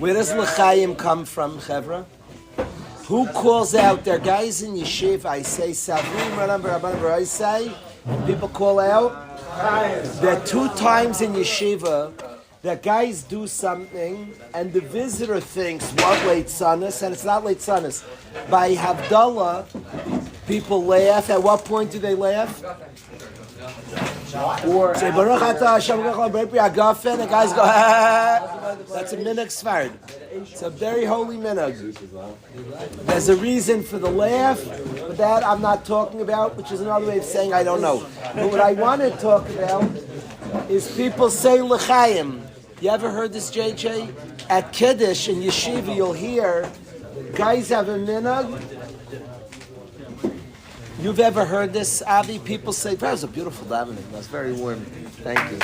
Where does l'chaim come from, Chevra? Who calls out? There are guys in yeshiva. I say savrim, I say, and people call out. There are 2 times in yeshiva that guys do something, and the visitor thinks what late sunnis, and it's not late sunnis. By Havdalah, people laugh. At what point do they laugh? Or say Baruch Atah Hashem Agafen, the guys go, ah. That's a minhag Sfard. It's a very holy minhag. There's a reason for the laugh, but that I'm not talking about, which is another way of saying I don't know. But what I want to talk about is people say l'chaim. You ever heard this, JJ? At Kiddush in Yeshiva, you'll hear guys have a minhag. You've ever heard this, Avi? People say, that was a beautiful davening. That's very warm. Thank you.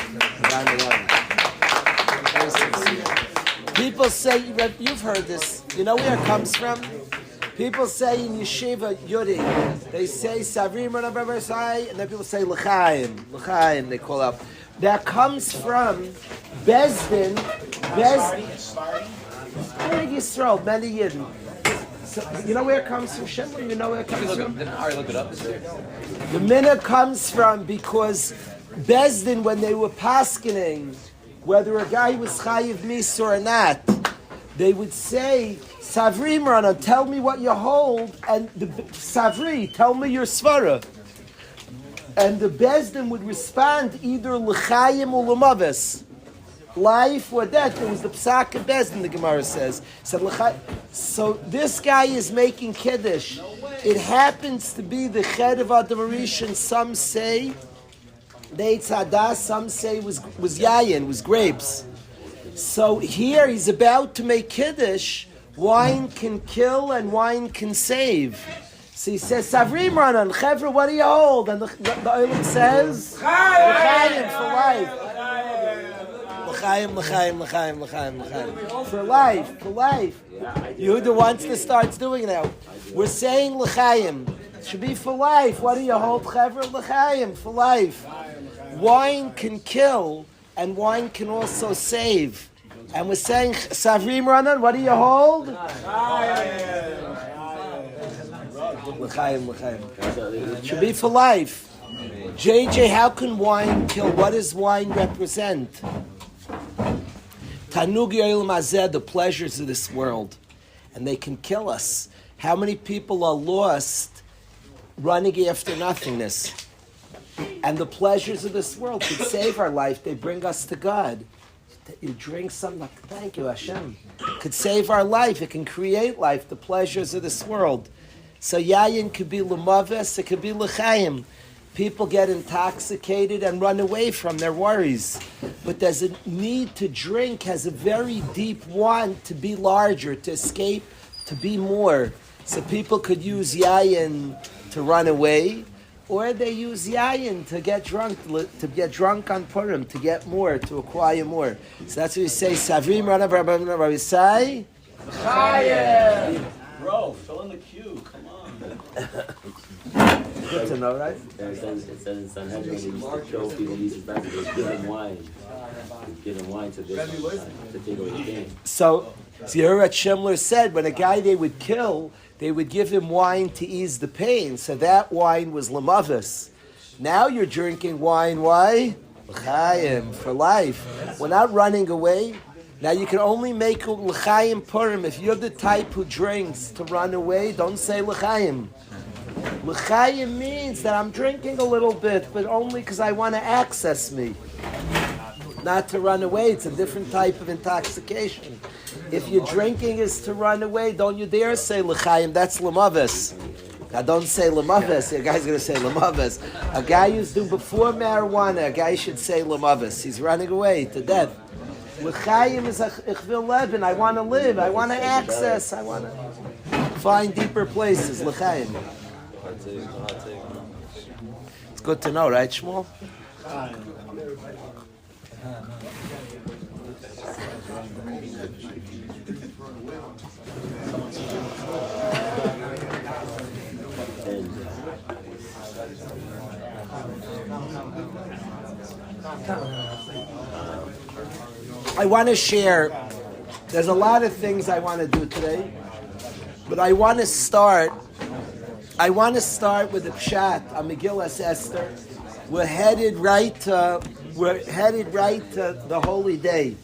People say, you've heard this. You know where it comes from? People say in Yeshiva, Yudi, they say, Savrim, and then people say, L'chaim, L'chaim, they call out. That comes from Bezdin, Yisrael, many Yidden. So, you know where it comes from, Shemler? You know where it comes from? Didn't Ari look it up? The minhag comes from because Bezdin, when they were paskening, whether a guy was chayiv mis or not, they would say, Savri Marana, tell me what you hold, and the Savri, tell me your svara. And the Bezdin would respond either l'chayim or l'mavis. Life or death. It was the psak of Bezdin, the Gemara says. So this guy is making Kiddush. It happens to be the Ched of Adam Rishon. Some say the Eitz Hadas, some say was yayin, was grapes. So here he's about to make Kiddush. Wine can kill and wine can save. So he says, Savrim Ranan, Chevra, what do you hold? And the Olim says, L'chaim for life. L'chaim. For life. Yehuda wants to start doing it now. We're saying L'chaim. It should be for life. What do you hold, Chevra? L'chaim, for life. Wine can kill, and wine can also save. And we're saying, Savrim Ranan, what do you hold? L'chaim. It should be for life. JJ, how can wine kill? What does wine represent? Tanug Yoel Mazeh, the pleasures of this world. And they can kill us. How many people are lost running after nothingness? And the pleasures of this world could save our life. They bring us to God. You drink something like, thank you, Hashem. It could save our life. It can create life, the pleasures of this world. So yayin could be l'maves, it could be l'chaim. People get intoxicated and run away from their worries. But there's a need to drink, has a very deep want to be larger, to escape, to be more. So people could use yayin to run away, or they use yayin to get drunk on Purim, to get more, to acquire more. So that's what we say, Savrim Rana Rabbi Sai. Bro, fill in the queue. Come on. Good to know, right? It says in Sanhedrin, they used to show people these baskets, they give them wine. Give them wine to take away the pain. So you heard what Shemler said, when a guy they would kill, they would give him wine to ease the pain. So that wine was lamavis. Now you're drinking wine, why? L'chaim, for life. We're not running away. Now you can only make l'chaim purim if you're the type who drinks to run away. Don't say l'chaim. L'chaim means that I'm drinking a little bit, but only because I want to access me, not to run away. It's a different type of intoxication. If your drinking is to run away, don't you dare say l'chaim. That's l'mavis. Now don't say l'mavis. A guy's going to say l'mavis. A guy who's doing before marijuana, a guy should say l'mavis. He's running away to death. L'chaim is ich will leben. I want to live. I want to access. I want to find deeper places. L'chaim. It's good to know, right, Shmuel? I want to share There's a lot of things I want to do today, but I want to start with the Pshat on Megillas Esther. We're headed right to the holy day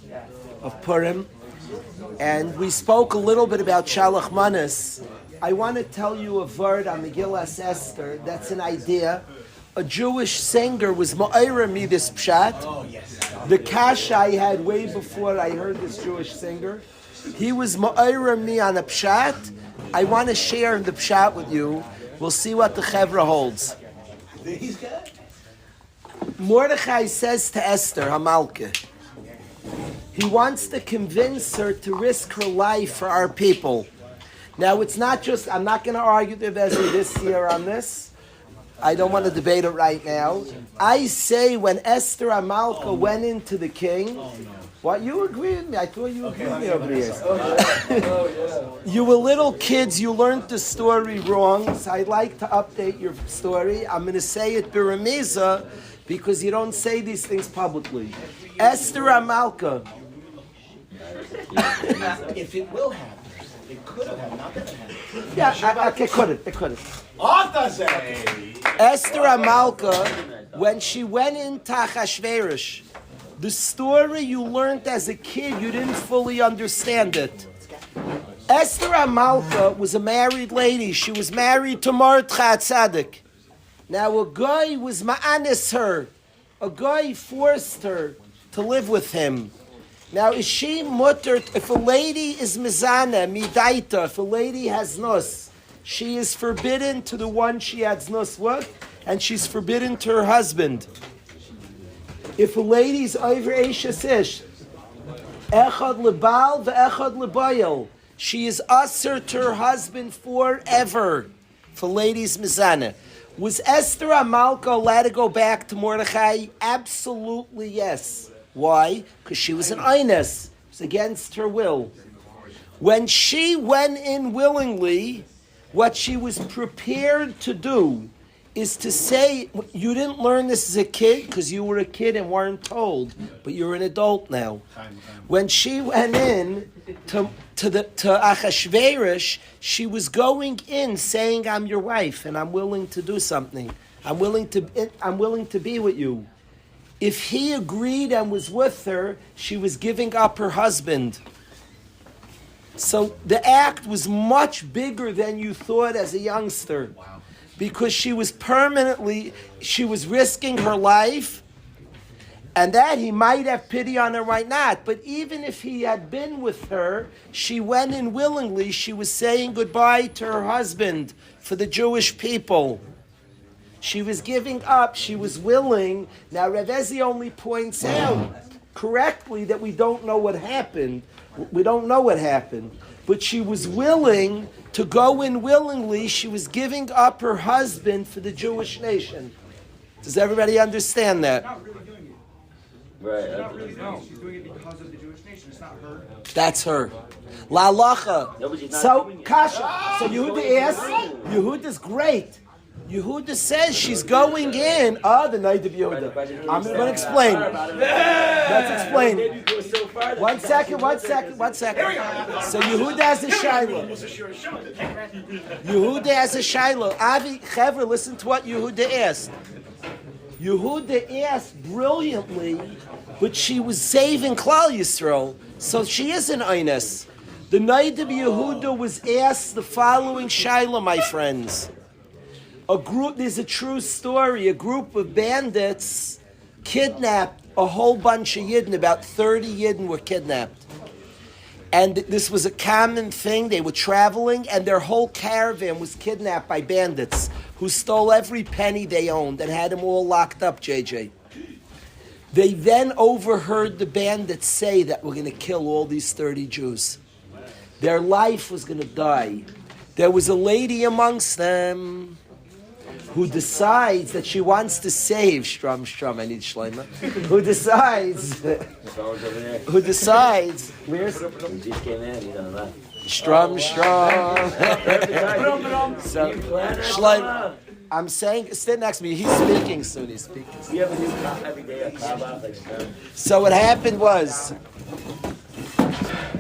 of Purim, and we spoke a little bit about Shalach Manas. I want to tell you a word on Megillas Esther. That's an idea. A Jewish singer was ma'ira me this Pshat. The kasha I had way before I heard this Jewish singer. He was ma'ira me on a Pshat. I want to share the Pshat with you. We'll see what the Chevra holds. Mordechai says to Esther, Hamalka, he wants to convince her to risk her life for our people. Now, it's not just, I'm not going to argue with Ezra this year on this. I don't want to debate it right now. I say when Esther Hamalka went into the king, what, you agree with me? I thought you agreed with me over here. You were little kids, you learned the story wrong, so I'd like to update your story. I'm going to say it Biramiza, because you don't say these things publicly. Esther Hamalka. If it will happen, it could have happened, not that it happened. Yeah, it could have. Esther Hamalka, when she went into Achashverosh, the story you learned as a kid, you didn't fully understand it. Esther Hamalka was a married lady. She was married to Mordechai Tzaddik. Now a guy was ma'anis her. A guy forced her to live with him. Now is she mutter, if a lady is mizana, midaita, if a lady has nus, she is forbidden to the one she has nus with, and she's forbidden to her husband. If a lady's over Eishes Ish, echad lebal ve'echad lebayel, she is usher to her husband forever. If a lady's mizana. Was Esther Hamalka allowed to go back to Mordechai? Absolutely yes. Why? Because she was an Ines. It was against her will. When she went in willingly, what she was prepared to do is to say, you didn't learn this as a kid because you were a kid and weren't told, but you're an adult now. When she went in to Achashverosh, she was going in saying, I'm your wife and I'm willing to do something. I'm willing to be with you. If he agreed and was with her, she was giving up her husband. So the act was much bigger than you thought as a youngster. Wow. Because she was risking her life, and that he might have pity on her, might not. But even if he had been with her, she went in willingly. She was saying goodbye to her husband for the Jewish people. She was giving up. She was willing. Now, Rav Ezi only points out correctly that we don't know what happened. We don't know what happened. But she was willing to go in willingly. She was giving up her husband for the Jewish nation. Does everybody understand that? Not really doing it. Right. She's not really doing it. She's doing it because of the Jewish nation. It's not her. That's her. La Lacha. No, but she's not So, doing it. Kasha. So Yehuda asks, Yehuda's great. Yehuda says she's going in. The night of Yehuda. I'm going to explain. Let's explain. One second. So Yehuda has a Shiloh. Yehuda has a Shiloh. Avi, Chevra, listen to what Yehuda asked. Yehuda asked brilliantly, but she was saving Klal Yisrael. So she is an Ines. The night of Yehuda was asked the following Shiloh, my friends. There's a true story. A group of bandits kidnapped a whole bunch of Yidden. About 30 Yidden were kidnapped. And this was a common thing. They were traveling, and their whole caravan was kidnapped by bandits who stole every penny they owned and had them all locked up, JJ. They then overheard the bandits say that we're going to kill all these 30 Jews. Their life was going to die. There was a lady amongst them who decides that she wants to save Strum, I need Shlomo. Who decides, where's Strum. So, Shlomo, I'm saying, sit next to me, he's speaking soon, We have a new every day. So what happened was,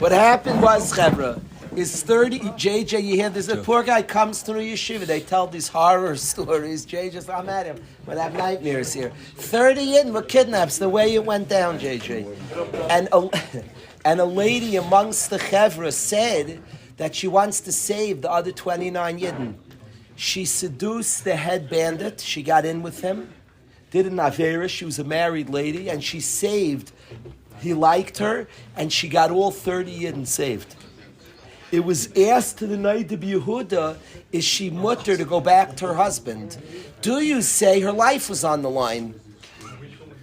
What happened was, Chevra, is 30, JJ, you hear this, a poor guy comes to the yeshiva, they tell these horror stories, JJ, I'm at him, but I have nightmares here. 30 in were kidnaps, the way it went down, JJ. And a lady amongst the Chevra said that she wants to save the other 29 Yidden. She seduced the head bandit, she got in with him, did an Avera, she was a married lady, and she saved, he liked her, and she got all 30 Yidden saved. It was asked to the night of Yehuda, is she mutter to go back to her husband? Do you say her life was on the line?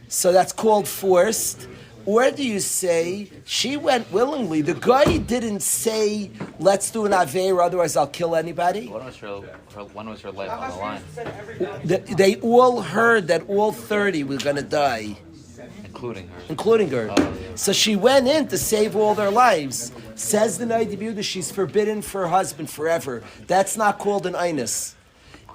So that's called forced. Or do you say she went willingly? The guy didn't say, let's do an Aveira, otherwise I'll kill anybody. When was her life on the line? They all heard that all 30 were going to die. Including her. Oh, yeah. So she went in to save all their lives. Says the Night of Yehuda, she's forbidden for her husband forever. That's not called an Einus.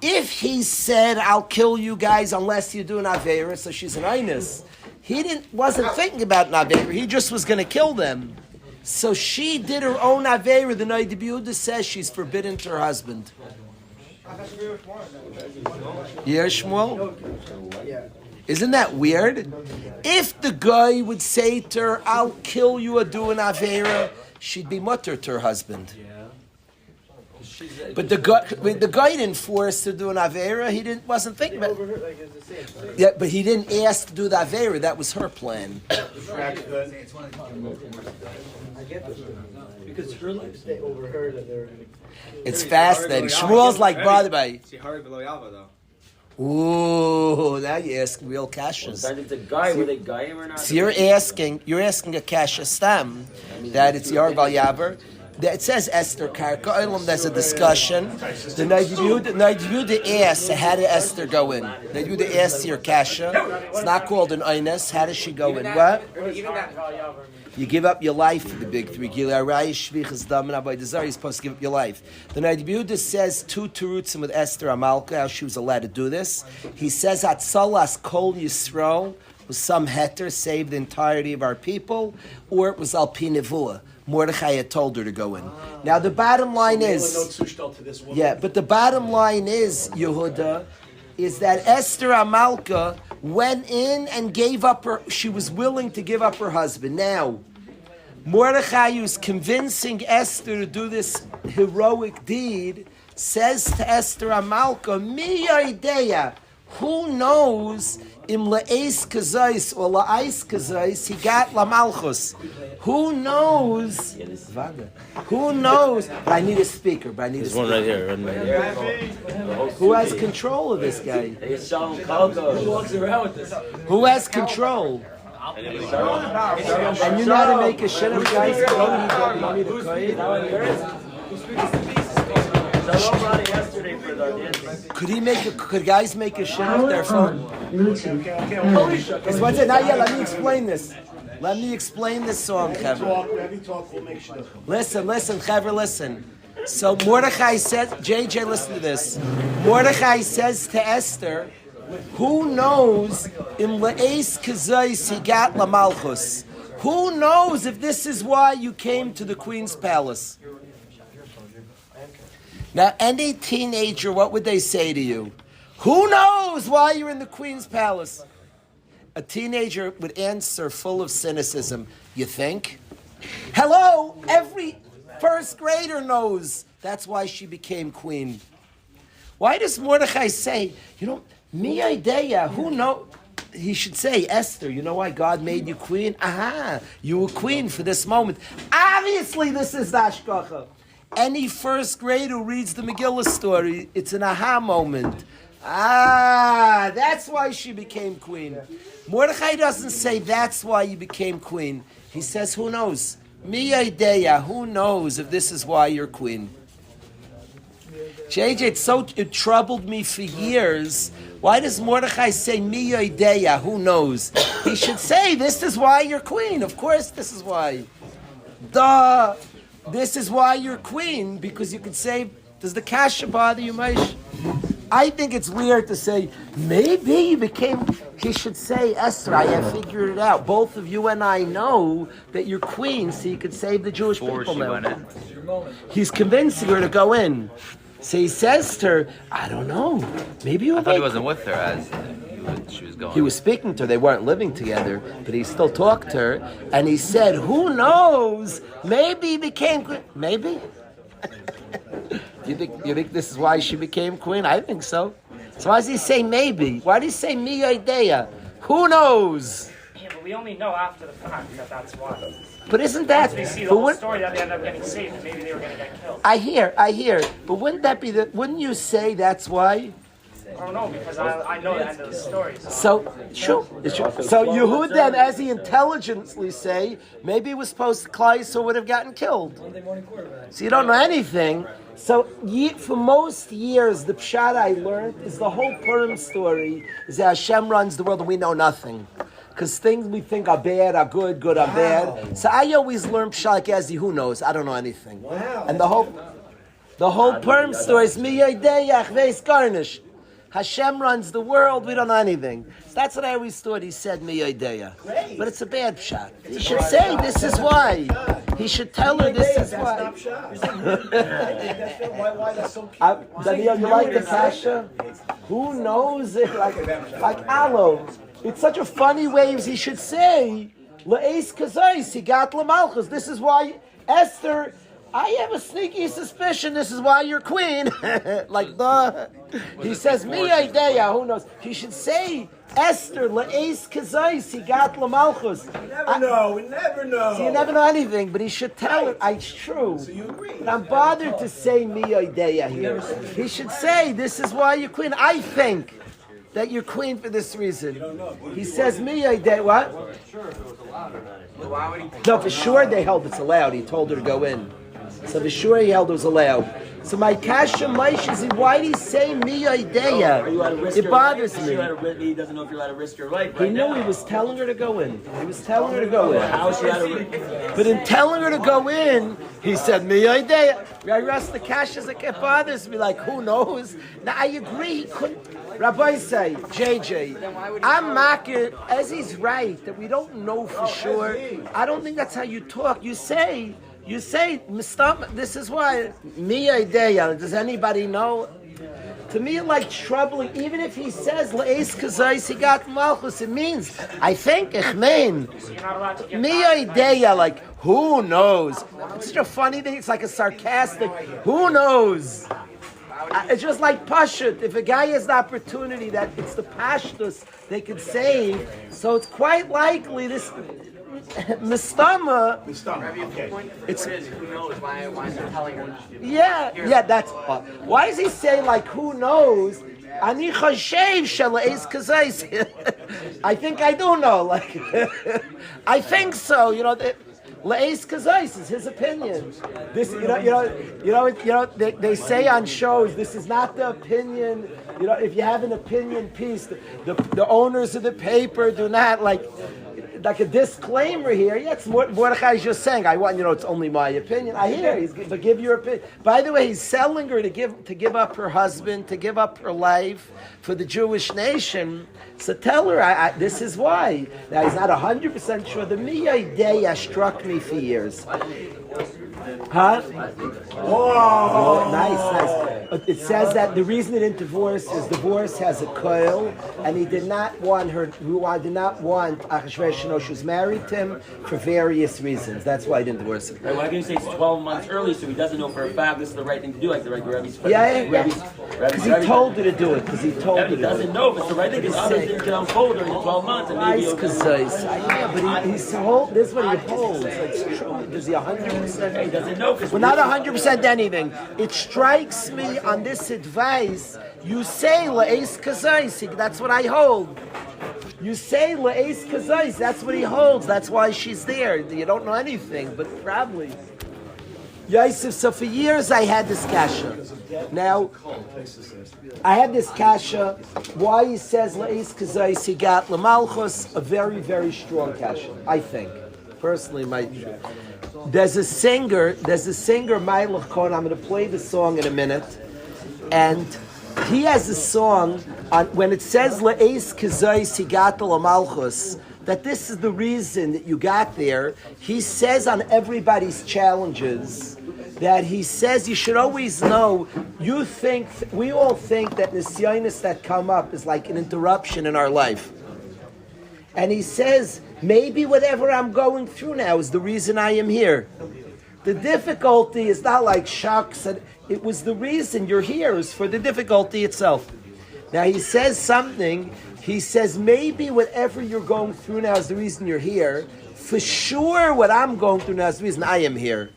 If he said, I'll kill you guys unless you do an Aveira, so she's an Einus. He wasn't thinking about an Aveira. He just was going to kill them. So she did her own Aveira. The Night of Yehuda says she's forbidden to her husband. Yeah, Shmuel? Isn't that weird? If the guy would say to her, I'll kill you or do an Aveira, she'd be mutter to her husband. But the guy didn't force her to do an Aveira. He wasn't thinking about it. Yeah, but he didn't ask to do the Aveira. That was her plan. Because her life, they overheard that they were going to. It's fascinating. Shmuel's like brother by. She heard below Yava though. Ooh, now you ask real kashas. It's a guy. Were they guy him or not? So you're asking a kasha stam that it's Yarval Yaver. It says Esther Karka Olam. There's a discussion. The Night Yehuda asks, how did Esther go in? Night Yehuda asks your kasha. It's not called an Ines. How does she go in? What? You give up your life for the big three. You're supposed to give up your life. The Night Yehuda says two terutzim with Esther Amalka, how she was allowed to do this. He says, Atzalas Kol Yisrael was some heter, saved the entirety of our people, or it was Alpi Nevuah. Mordechai had told her to go in. Now the bottom line is, but the bottom line is, Yehuda, is that Esther Amalka went in and gave up she was willing to give up her husband. Now, Mordechai, who's convincing Esther to do this heroic deed, says to Esther Amalka, Mi idea, who knows, im le'es kazais or la'ais kazais, he got la malchus. Who knows? Who knows? But I need a speaker. There's one right here. Who has control of this guy? Who walks around with this? Who has control? And you know how to make a shit of guys? You don't need Could guys make a shit of their phone? Let me explain this. Let me explain this song, Chevra. Listen, Chevra, listen. So Mordechai says, JJ, listen to this. Mordechai says to Esther, who knows im le'es kazais he got la malchus? Who knows if this is why you came to the queen's palace? Now, any teenager, what would they say to you? Who knows why you're in the queen's palace? A teenager would answer full of cynicism. You think? Hello, every first grader knows that's why she became queen. Why does Mordechai say, mi idea, who knows? He should say, Esther, you know why God made you queen? Aha, you were queen for this moment. Obviously, this is the Hashgacha. Any first grader who reads the Megillah story, it's an aha moment. That's why she became queen. Mordechai doesn't say that's why you became queen. He says, who knows? Mi idea, who knows if this is why you're queen? JJ, it troubled me for years. Why does Mordechai say mi idea, who knows? He should say, this is why you're queen. Of course this is why. Duh. This is why you're queen, because you could say, does the kasha bother you, Maish? I think it's weird to say, maybe you became, he should say, Esther, I have figured it out. Both of you and I know that you're queen, so you could save the Jewish Before people she now. went in. He's convincing her to go in. So he says to her, I don't know, maybe you I thought he wasn't with her as she was going. He was speaking to her, they weren't living together, but he still talked to her, and he said, who knows, maybe he became queen. Maybe? You think this is why she became queen? I think so. So why does he say maybe? Why does he say mi idea? Who knows? Yeah, but we only know after the fact that that's why. But isn't that? We see the but whole when- story that they end up getting saved, and maybe they were going to get killed. I hear. But wouldn't that be the? Wouldn't you say that's why? I don't know, because I know the end of the story. So sure. So Yehud then, as he intelligently say, maybe it was supposed to Klai, would have gotten killed. So you don't know anything. So for most years, the pshat I learned is the whole Purim story is that Hashem runs the world and we know nothing. Because things we think are bad are good, good are bad. So I always learn pshat like Ezi, who knows? I don't know anything. Wow. And the whole Purim story is mi yodei achveis garnish. Hashem runs the world, we don't know anything. So that's what I always thought he said, mi yodea. But it's a bad pshat. He should say, this is why. He should tell her, this is why. Daniel, you like the kasha? Who knows it? Like aloe. It's such a funny way he should say, La'es kazais, he got Lamalchus. This is why Esther... I have a sneaky suspicion this is why you're queen. He says, mi idea, who knows? He should say, Esther, la'es kazais, he got lamalchus. We never know. So you never know anything, but he should tell her, it's true. So you agree. But I'm bothered to say mi idea here. He should say, this is why you're queen. I think that you're queen for this reason. He says, mi idea, what? No, for sure they held it's allowed. He told her to go in. So for sure he held it was allowed. So my kasha maish is why did he say mi idea? It bothers me. He doesn't know if you're allowed to risk your life. He knew he was telling her to go in. He was telling her to go in. How is she allowed to? But in telling her to go in, he said mi idea. I rest the kashas like it bothers me. Like who knows? Now I agree. He couldn't. Rabbi say, JJ, I'm marking as he's right that we don't know for sure. I don't think that's how you talk. You say, this is why, mi idea, does anybody know? To me, like troubling, even if he says, La'es kazais, he got malchus, it means, I think, ich mein, You're not allowed to get mi idea, like, who knows? It's such a funny thing, it's like a sarcastic, who knows? It's just like Pashut. If a guy has the opportunity that it's the Pashtus they could save, so it's quite likely this Mistama. Okay. It's who knows why they're telling her. yeah. That's why does he say like who knows? Ani chashev shalais kazais. I think I do know. Like I think so. You know. La'es kazais is his opinion. This, they say on shows, this is not the opinion. You know, if you have an opinion piece, the owners of the paper do not like a disclaimer here. Yeah, it's Mordechai is just saying, it's only my opinion. I hear but give your opinion. By the way, he's selling her to give up her husband, to give up her life for the Jewish nation. So tell her, this is why. Now, he's not 100% sure. The mi idea struck me for years. Huh? Oh, nice. It says that the reason he didn't divorce is divorce has a coil, and he did not want Achashverosh to know she was married to him for various reasons. That's why he didn't divorce her. Right, why can you say it's 12 months early so he doesn't know for a fact this is the right thing to do, like the right Rabbi's Because he told her to do it. He doesn't know if it's the right thing because other things can unfold during the 12 months and maybe but this is what he holds. It's true. Does he 100%? he doesn't know. Well, not 100% anything. It strikes me on this advice, you say la'es kazais, that's what I hold. You say la'es kazais, that's what he holds, that's why she's there. You don't know anything, but probably. Yosef, so for years I had this kasha. Now, I had this kasha, why he says la'es kazais, he got lamalchus, a very, very strong kasha, I think. Personally, there's a singer, Mailach Cohen. I'm going to play the song in a minute, and He has a song on when it says Le'es Kizayis Higat Lamalchus, that this is the reason that you got there. He says on everybody's challenges that he says you should always know, we all think that nisyonis that come up is like an interruption in our life. And he says, maybe whatever I'm going through now is the reason I am here. The difficulty is not like shucks, and it was the reason you're here is for the difficulty itself. Now he says something, he says maybe whatever you're going through now is the reason you're here. For sure what I'm going through now is the reason I am here.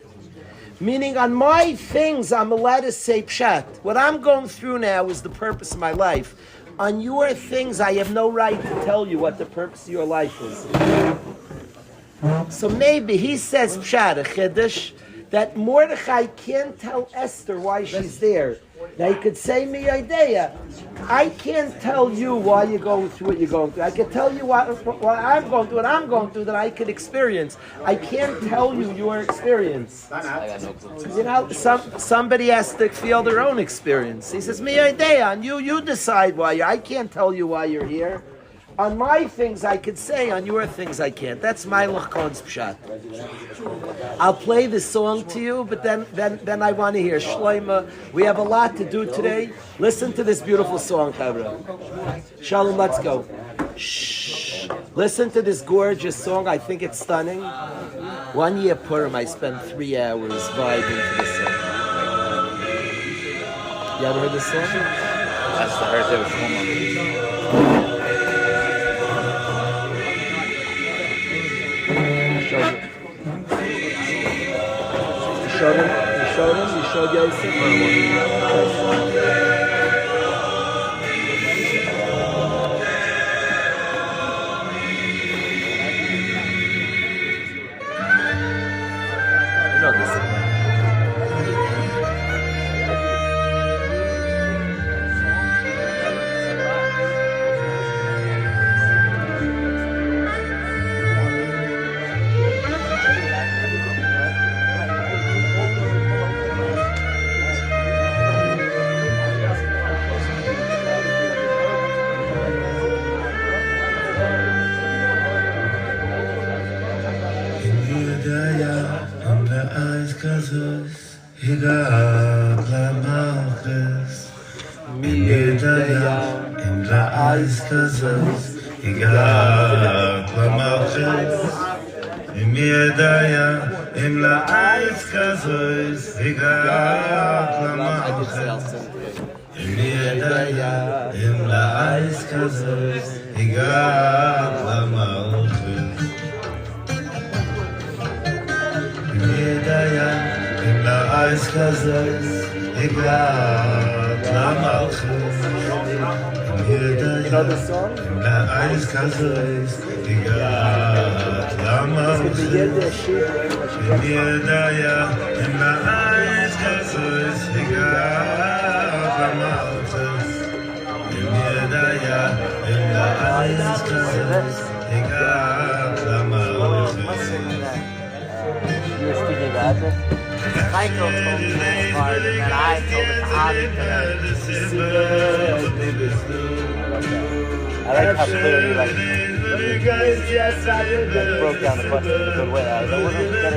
Meaning on my things I'm allowed to say pshat. What I'm going through now is the purpose of my life. On your things I have no right to tell you what the purpose of your life is. So maybe he says pshat, a chiddush, that Mordechai can't tell Esther why she's there. Now he could say me idea. I can't tell you why you're going through what you're going through. I can tell you what I'm going through, what I'm going through that I could experience. I can't tell you your experience. You know, somebody has to feel their own experience. He says, me idea, and you decide why I can't tell you why you're here. On my things I could say, on your things I can't. That's my Lachon's pshat. I'll play this song to you, but then I want to hear Shloima. We have a lot to do today. Listen to this beautiful song, Chavra. Shalom, let's go. Shh. Listen to this gorgeous song. I think it's stunning. 1 year Purim, I spent 3 hours vibing to this song. You ever heard this song? That's the heart of Shlomo. You showed Yosef? You know this. You know the song? You were speaking about it? Michael told me this part, and then I told it to Avi I like how clearly, like, you broke down the question in a good way. I don't want to get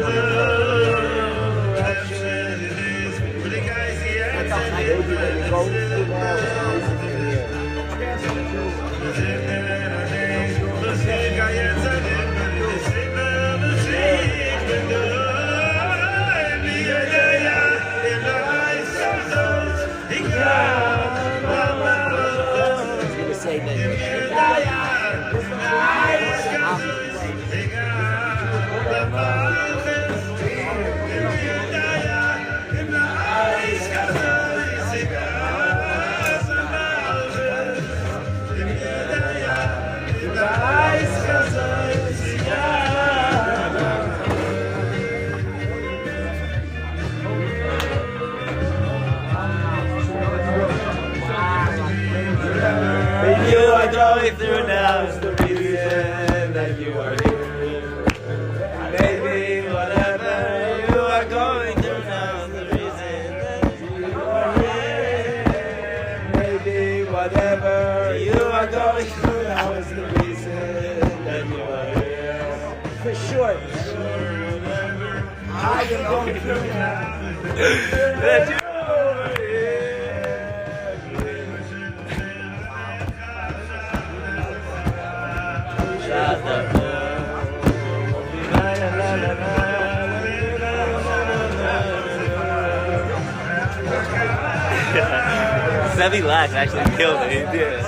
Sevi Lash actually killed it. He did.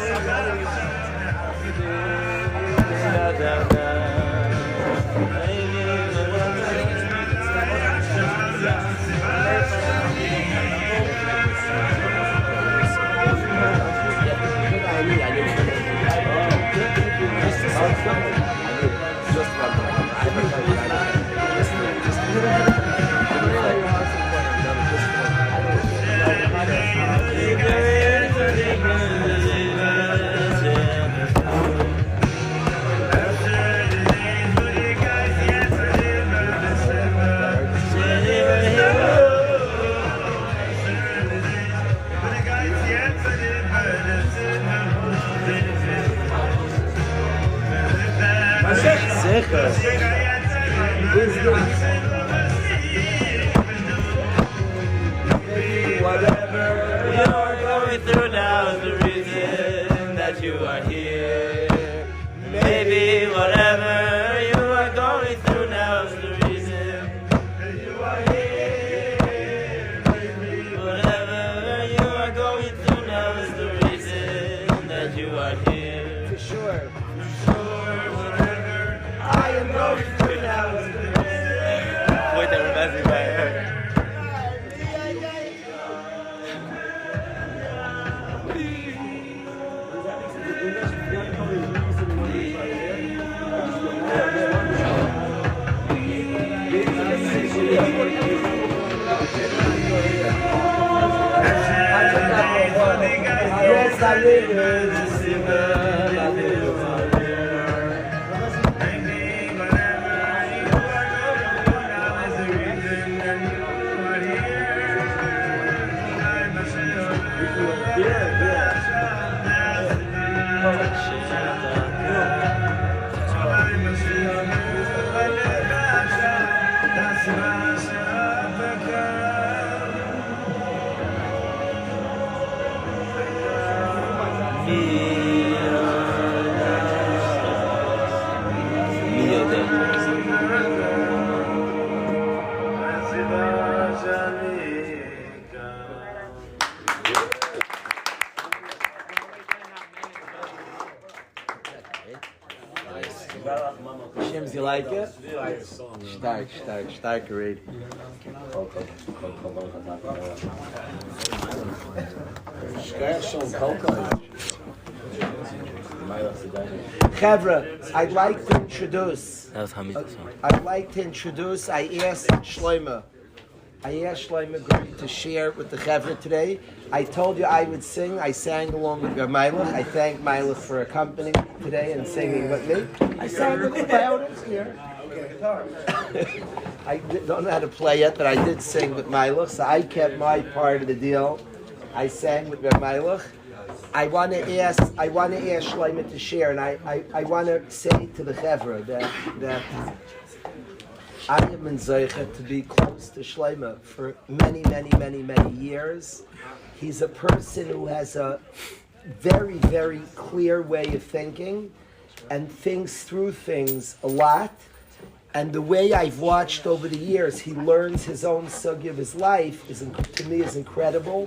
Whatever you are going through now is the reason that you are here. Maybe whatever you are going through now is the reason that you are here. Whatever you are going through now is the reason that you are here. For sure. Whatever I am going through now is the reason. Wait, that reminds me of my hair. Shims, you like it? Stark read. Chevra, I'd like to introduce. That was Hamid's song. I'd like to introduce. I asked Shlomo to share with the Chevra today. I told you I would sing. I sang along with Meilach. I thank Meilach for accompanying me today and singing with me. I sang with the violins here. I don't know how to play yet, but I did sing with Meilach, so I kept my part of the deal. I sang with Meilach. I want to ask Shlomo to share, and I want to say to the Chevra that I am in Zeicha to be close to Shlomo for many, many, many, many years. He's a person who has a very, very clear way of thinking and thinks through things a lot. And the way I've watched over the years, he learns his own sugya of his life, to me is incredible.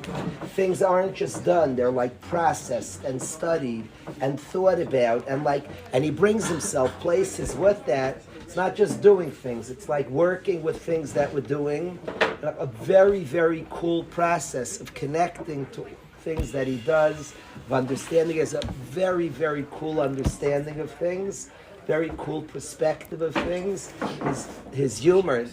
Things aren't just done, they're like processed and studied and thought about, and he brings himself places with that. It's not just doing things, it's like working with things that we're doing. A very, very cool process of connecting to things that he does, of understanding. He has a very, very cool understanding of things. Very cool perspective of things. His humor,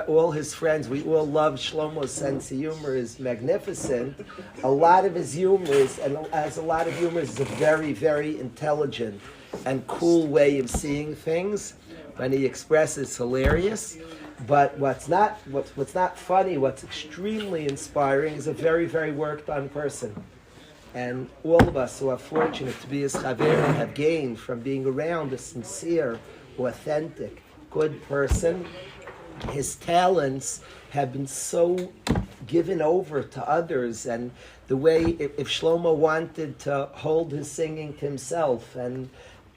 all his friends, we all love Shlomo's sense of humor is magnificent. A lot of his humor is a very, very intelligent and cool way of seeing things. When he expresses, hilarious. But what's not funny, what's extremely inspiring is a very, very worked on person. And all of us who are fortunate to be his chaver have gained from being around a sincere, authentic, good person. his talents have been so given over to others, and the way if Shlomo wanted to hold his singing to himself and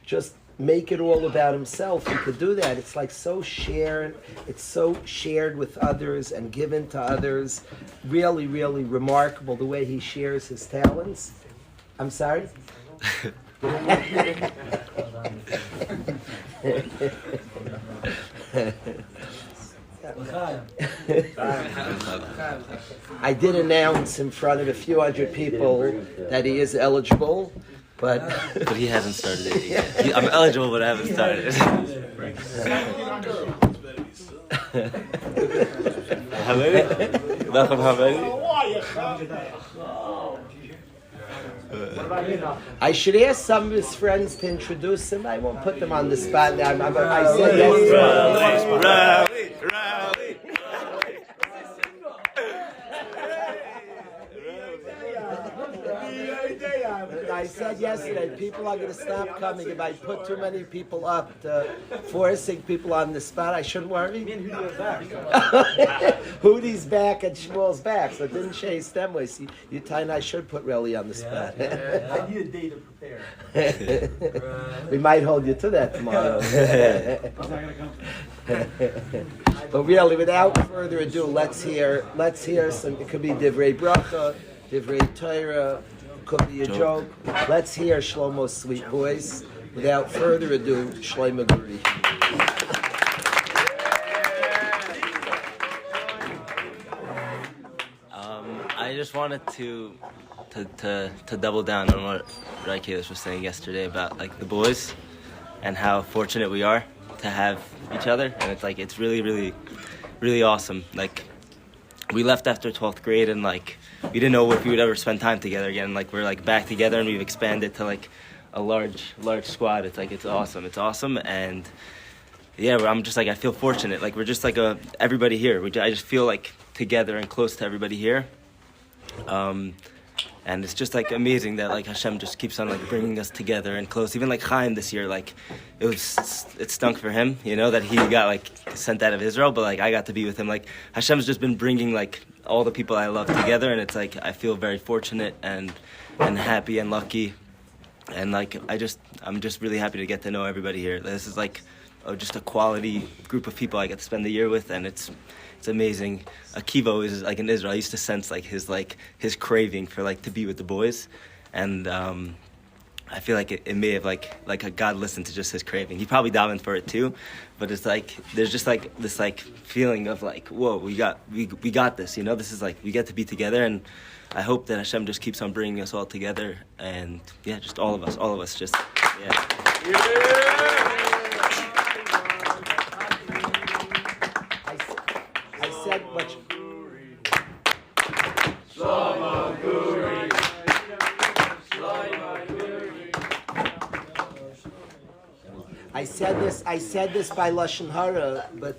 just make it all about himself, he could do that. It's like so shared. It's so shared with others and given to others. Really, really remarkable the way he shares his talents. I'm sorry? I did announce in front of a few hundred people that he is eligible, but he hasn't started it yet. I'm eligible, but I haven't started. I should ask some of his friends to introduce him. I won't put them on the spot now. I said yes. I said yesterday, people are going to stop coming if I put too many people up, forcing people on the spot. I shouldn't worry. Hootie's back and Shmuel's back, so didn't chase them ways. You and I should put Relly on the spot. I need a day to prepare. We might hold you to that tomorrow. I'm not going to come. But really, without further ado, let's hear some. It could be Divrei Bracha, Divrei Torah. Could be a joke. Let's hear Shlomo's sweet voice. Without further ado, Shlomo Guri. I just wanted to double down on what Rabbi Kalish was saying yesterday about like the boys and how fortunate we are to have each other, and it's really, really, really awesome. Like, we left after 12th grade, and like we didn't know if we would ever spend time together again. Like, we're like back together, and we've expanded to like a large squad. It's awesome, and yeah, I'm just like, I feel fortunate. Like, we're just like everybody here. I just feel like together and close to everybody here. And it's just like amazing that like Hashem just keeps on like bringing us together and close. Even like Chaim this year, like it stunk for him, you know, that he got like sent out of Israel, but like I got to be with him. Like Hashem's just been bringing like all the people I love together, and it's like I feel very fortunate and happy and lucky, and like I'm just really happy to get to know everybody here. This is like just a quality group of people I get to spend the year with, and it's amazing. Akiva is like in Israel. I used to sense like his craving for like to be with the boys, and I feel like it may have like a God listened to just his craving. He probably davened for it too, but it's like there's just like this like feeling of like, whoa, we got this. You know, this is like we get to be together, and I hope that Hashem just keeps on bringing us all together, and yeah, just all of us, just yeah. I said this by Lashon Hara, but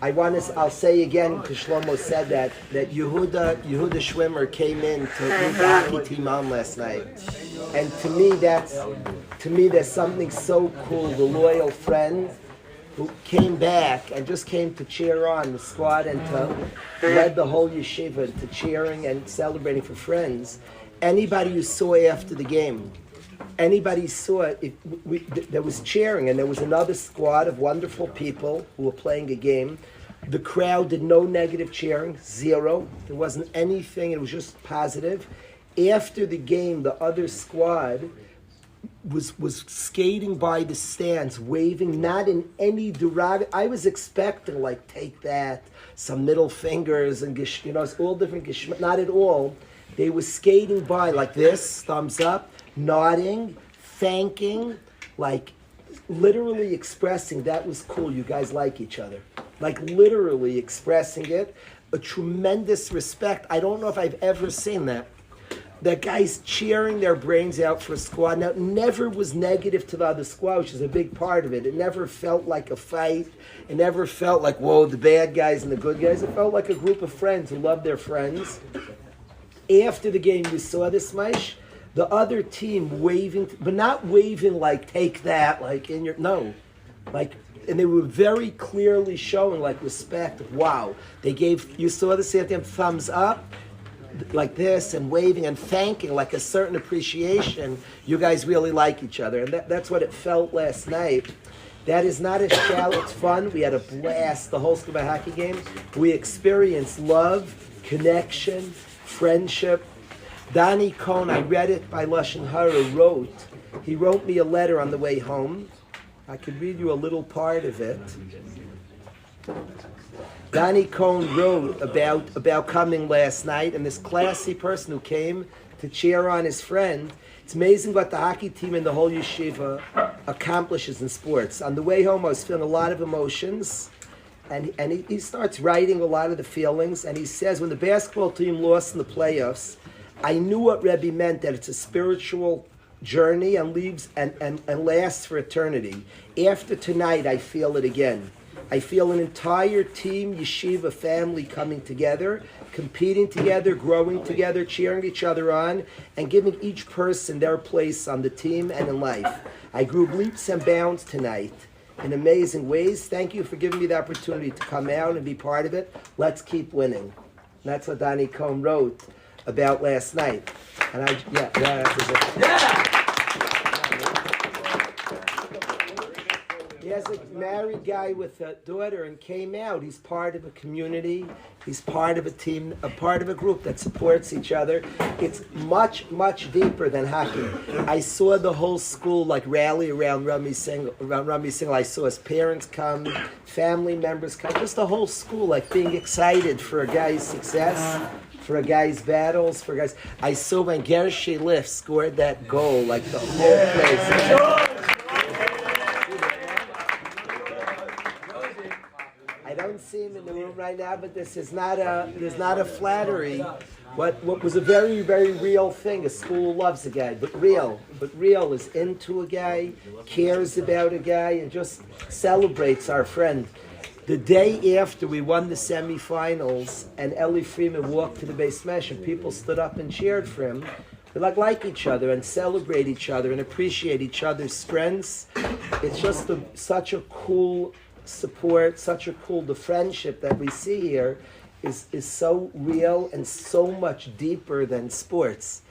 I'll say again, because Shlomo said that Yehuda Schwimmer came in to meet the hockey team on last night, and to me there's something so cool. The loyal friend who came back and just came to cheer on the squad and to led the whole yeshiva to cheering and celebrating for friends. Anybody you saw after the game, anybody saw it, there was cheering, and there was another squad of wonderful people who were playing a game. The crowd did no negative cheering, zero. There wasn't anything, it was just positive. After the game, the other squad was skating by the stands, waving, not in any derogatory. I was expecting, like, take that, some middle fingers, and, you know, it's all different, not at all. They were skating by like this, thumbs up, nodding, thanking, like literally expressing that was cool, you guys like each other. Like literally expressing it. A tremendous respect. I don't know if I've ever seen that. That guys cheering their brains out for a squad. Now, it never was negative to the other squad, which is a big part of it. It never felt like a fight. It never felt like, whoa, the bad guys and the good guys. It felt like a group of friends who loved their friends. After the game, you saw this, Maish. The other team waving, but not waving like, take that, like in your, no. Like, and they were very clearly showing like respect. Wow, you saw the same thing, thumbs up, like this, and waving and thanking, like a certain appreciation. You guys really like each other, and that's what it felt last night. That is not a shallow, it's fun. We had a blast, the whole scuba hockey game. We experienced love, connection, friendship. Donnie Cohn, I read it by Lashon Hara, he wrote me a letter on the way home. I could read you a little part of it. Donnie Cohn wrote about coming last night, and this classy person who came to cheer on his friend. It's amazing what the hockey team and the whole yeshiva accomplishes in sports. On the way home, I was feeling a lot of emotions, and he starts writing a lot of the feelings, and he says, when the basketball team lost in the playoffs, I knew what Rebbe meant, that it's a spiritual journey and leaves and lasts for eternity. After tonight, I feel it again. I feel an entire team, yeshiva family coming together, competing together, growing together, cheering each other on, and giving each person their place on the team and in life. I grew leaps and bounds tonight in amazing ways. Thank you for giving me the opportunity to come out and be part of it. Let's keep winning. And that's what Donnie Cohn wrote about last night. And he has a married guy with a daughter and came out. He's part of a community. He's part of a team, a part of a group that supports each other. It's much, much deeper than hockey. I saw the whole school like rally around Rami Singhal. I saw his parents come, family members come, just the whole school like being excited for a guy's success, for a guy's battles, for guys. I saw when Gershi Lift scored that goal, like the whole place. I don't see him in the room right now, but this is not a flattery. What was a very, very real thing. A school loves a guy, but real is into a guy, cares about a guy, and just celebrates our friend. The day after we won the semifinals and Ellie Freeman walked to the base mesh and people stood up and cheered for him, we like each other and celebrate each other and appreciate each other's strengths. It's just such a cool support, the friendship that we see here is so real and so much deeper than sports.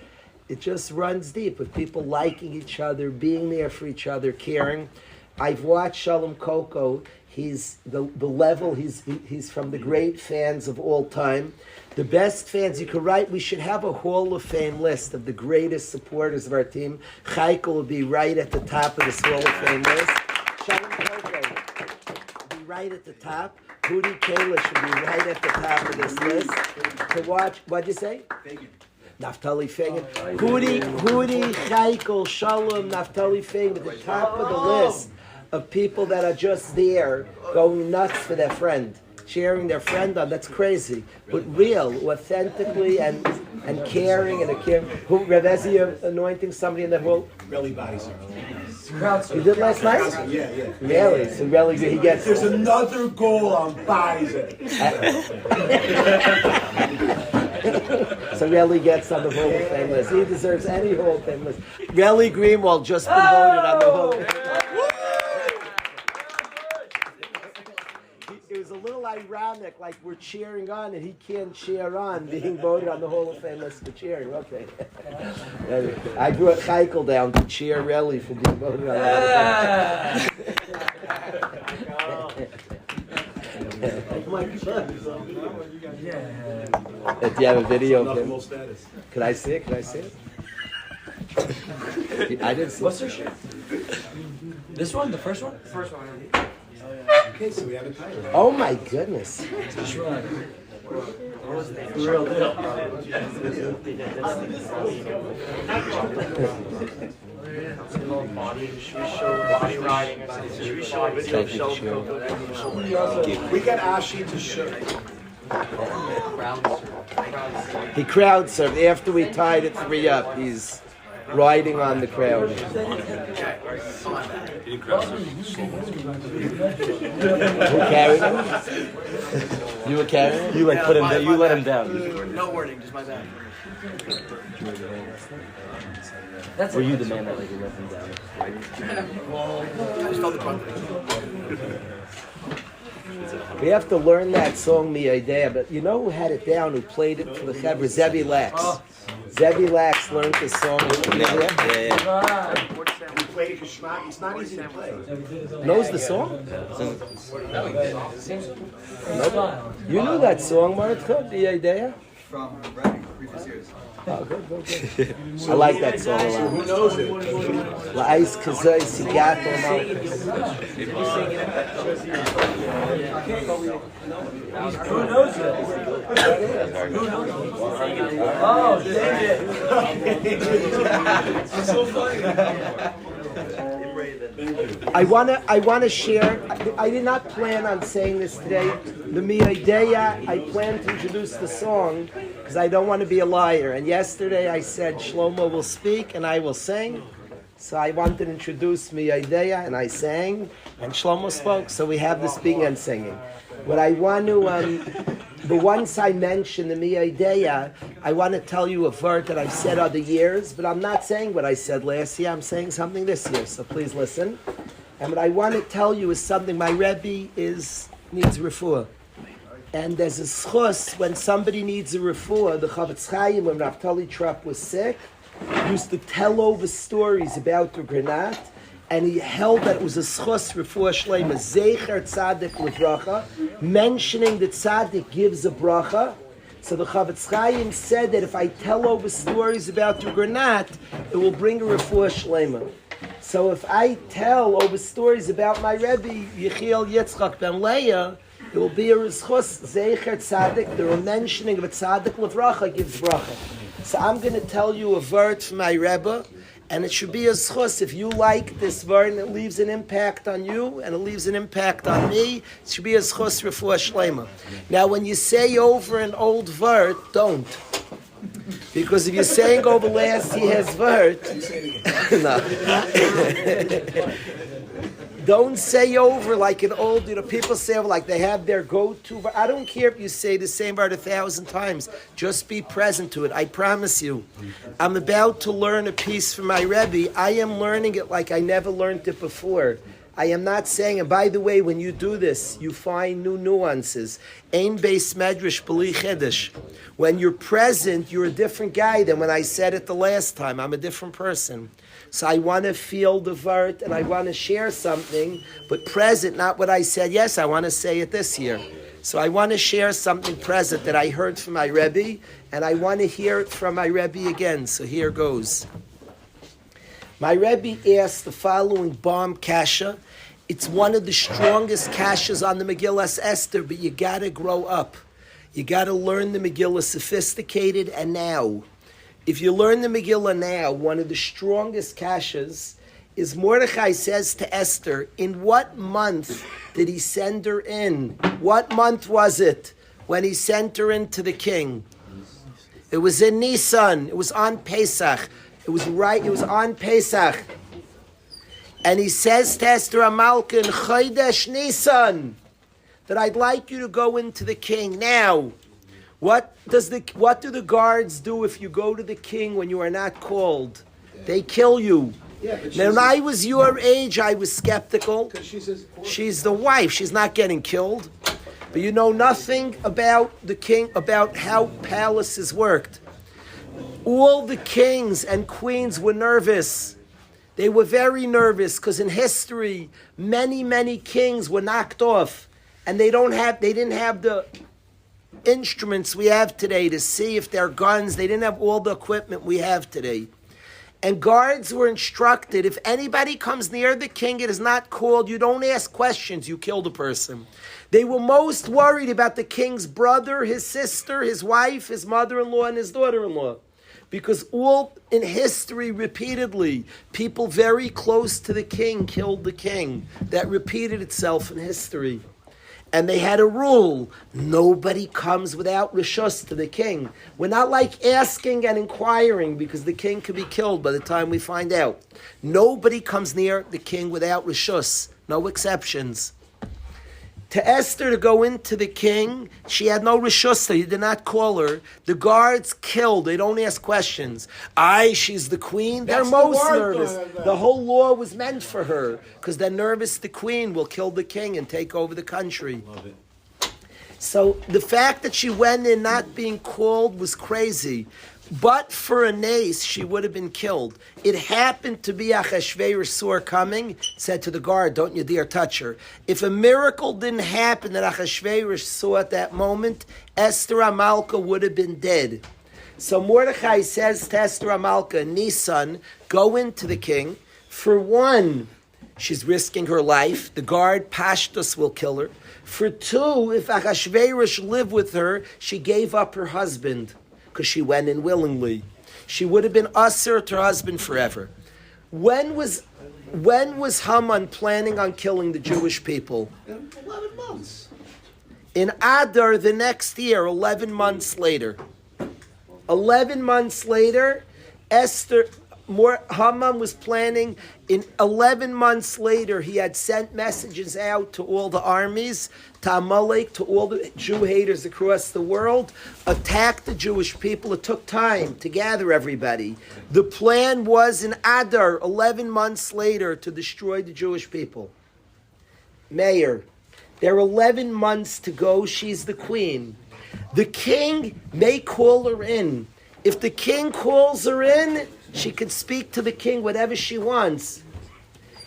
It just runs deep with people liking each other, being there for each other, caring. I've watched Shalom Koko. He's the level. He's from the great fans of all time, the best fans. You could write. We should have a Hall of Fame list of the greatest supporters of our team. Chaykel will be right at the top of this Hall of Fame list. Shalom Koko will be right at the top. Rabbi Kalish should be right at the top of this list to watch. What'd you say? Fagan. Naftali Fagan. Hudi, Chaykel, Shalom, Naftali Fagan at the top of the list of people that are just there going nuts for their friend, cheering their friend on. That's crazy. But real, authentically and caring and a caring. Who, Revezi anointing somebody in that hall? Really bodies are. You did last night? Yeah. Really? So really he gets... There's another goal on bodies. So Relly gets on the Hall of Fame list. He deserves any Hall of Fame list. Relly Greenwald just been voted on the Hall of Fame. It was a little ironic, like we're cheering on and he can't cheer on, being voted on the Hall of Fame list for cheering. Okay. I brought Chaykel down to cheer Relly for being voted on the Hall of Fame. Do you have a video of him? Could I see it? I didn't see it. What's their shirt? This one? The first one? First one. Okay, so we have a title. Oh my goodness. Which one? The real deal. We got Ashi to show. He crowd surfed after we tied it 3-up. riding on the crowd. Who carried him? You were carrying him? You like put him down. You let him down. No warning, just my bad. Were you the man that like let him down? I just felt the crunch. We have to learn that song, Mi Idea, but you know who had it down, who played it for the Chevra? Zevi Lax. Zevi Lax learned this song. Yeah. We played it Geschmack. It's not easy to play. Knows the song? You knew that song, Martha, Mi Idea? From writing previous years. Oh, good. I like that song a lot. Who knows it? La'ais kazay sigato Who knows it? Oh, David. It's so funny. I wanna share. I did not plan on saying this today. The Mi Idea, I plan to introduce the song because I don't want to be a liar. And yesterday I said Shlomo will speak and I will sing. So I wanted to introduce Mi Idea and I sang and Shlomo spoke. So we have the speaking and singing. What I want to, but once I mention the Mi Idea, I want to tell you a word that I've said other years, but I'm not saying what I said last year. I'm saying something this year. So please listen. And what I want to tell you is something. My Rebbe needs refuah. And there's a schus when somebody needs a refuah. The Chavetz Chaim, when Naftali Trapp was sick, used to tell over stories about the granat, and he held that it was a schus refuah shleima, zecher tzaddik levracha, mentioning that tzaddik gives a bracha. So the Chavetz Chaim said that if I tell over stories about the granat, it will bring a refuah shleima. So if I tell over stories about my Rebbe, Yechiel Yitzchak ben Leah, it will be a rizchus zeicher tzaddik. The mentioning of a tzaddik levracha gives bracha. So I'm going to tell you a word from my Rebbe, and it should be a zchus. If you like this word and it leaves an impact on you and it leaves an impact on me, it should be a zchus refuah shleima. Now, when you say over an old word, don't. Because if you're saying over last year's word, no. Don't say over like an old, people say over like they have their go-to. I don't care if you say the same word 1,000 times. Just be present to it. I promise you. I'm about to learn a piece from my Rebbe. I am learning it like I never learned it before. I am not saying, and by the way, when you do this, you find new nuances. Ein beis medrash b'li chedesh. When you're present, you're a different guy than when I said it the last time. I'm a different person. So I want to feel the word and I want to share something, but present, not what I said. Yes, I want to say it this year. So I want to share something present that I heard from my Rebbe, and I want to hear it from my Rebbe again. So here goes. My Rebbe asked the following bomb kasha. It's one of the strongest kashas on the Megillas Esther, but you got to grow up. You got to learn the Megillah sophisticated and now. If you learn the Megillah now, one of the strongest kashas is Mordechai says to Esther, in what month did he send her in? What month was it when he sent her into the king? It was in Nisan. It was on Pesach. It was on Pesach. And he says to Esther Amalkin, Chodesh Nisan, that I'd like you to go into the king. Now, what do the guards do if you go to the king when you are not called? They kill you. Yeah, Now, when I was your age, I was skeptical. She's the wife. She's not getting killed. But you know nothing about the king, about how palaces worked. All the kings and queens were nervous. They were very nervous because in history, many, many kings were knocked off. And they didn't have the instruments we have today to see if they're guns. They didn't have all the equipment we have today. And guards were instructed, if anybody comes near the king, it is not called, you don't ask questions, you kill the person. They were most worried about the king's brother, his sister, his wife, his mother-in-law, and his daughter-in-law. Because all in history, repeatedly, people very close to the king killed the king. That repeated itself in history. And they had a rule: nobody comes without rishus to the king. We're not like asking and inquiring because the king could be killed by the time we find out. Nobody comes near the king without rishus. No exceptions. To Esther to go into the king, she had no rishus. He did not call her. The guards killed. They don't ask questions. She's the queen. They're most nervous. The whole law was meant for her because they're nervous the queen will kill the king and take over the country. Love it. So the fact that she went in not being called was crazy. But for a nace, she would have been killed. It happened to be Achashverosh saw her coming, said to the guard, don't you dare touch her. If a miracle didn't happen that Achashverosh saw at that moment, Esther Amalka would have been dead. So Mordechai says to Esther Amalka, Nisan, go into the king. For one, she's risking her life. The guard, Pashtus, will kill her. For two, if Achashverosh lived with her, she gave up her husband because she went in willingly. She would have been usher to her husband forever. When was Haman planning on killing the Jewish people? 11 months. In Adar the next year, 11 months later. 11 months later, Haman was planning. In 11 months later, he had sent messages out to all the armies, to Amalek, to all the Jew haters across the world, attack the Jewish people. It took time to gather everybody. The plan was in Adar, 11 months later, to destroy the Jewish people. Mayor, there are 11 months to go. She's the queen. The king may call her in. If the king calls her in, she can speak to the king whatever she wants.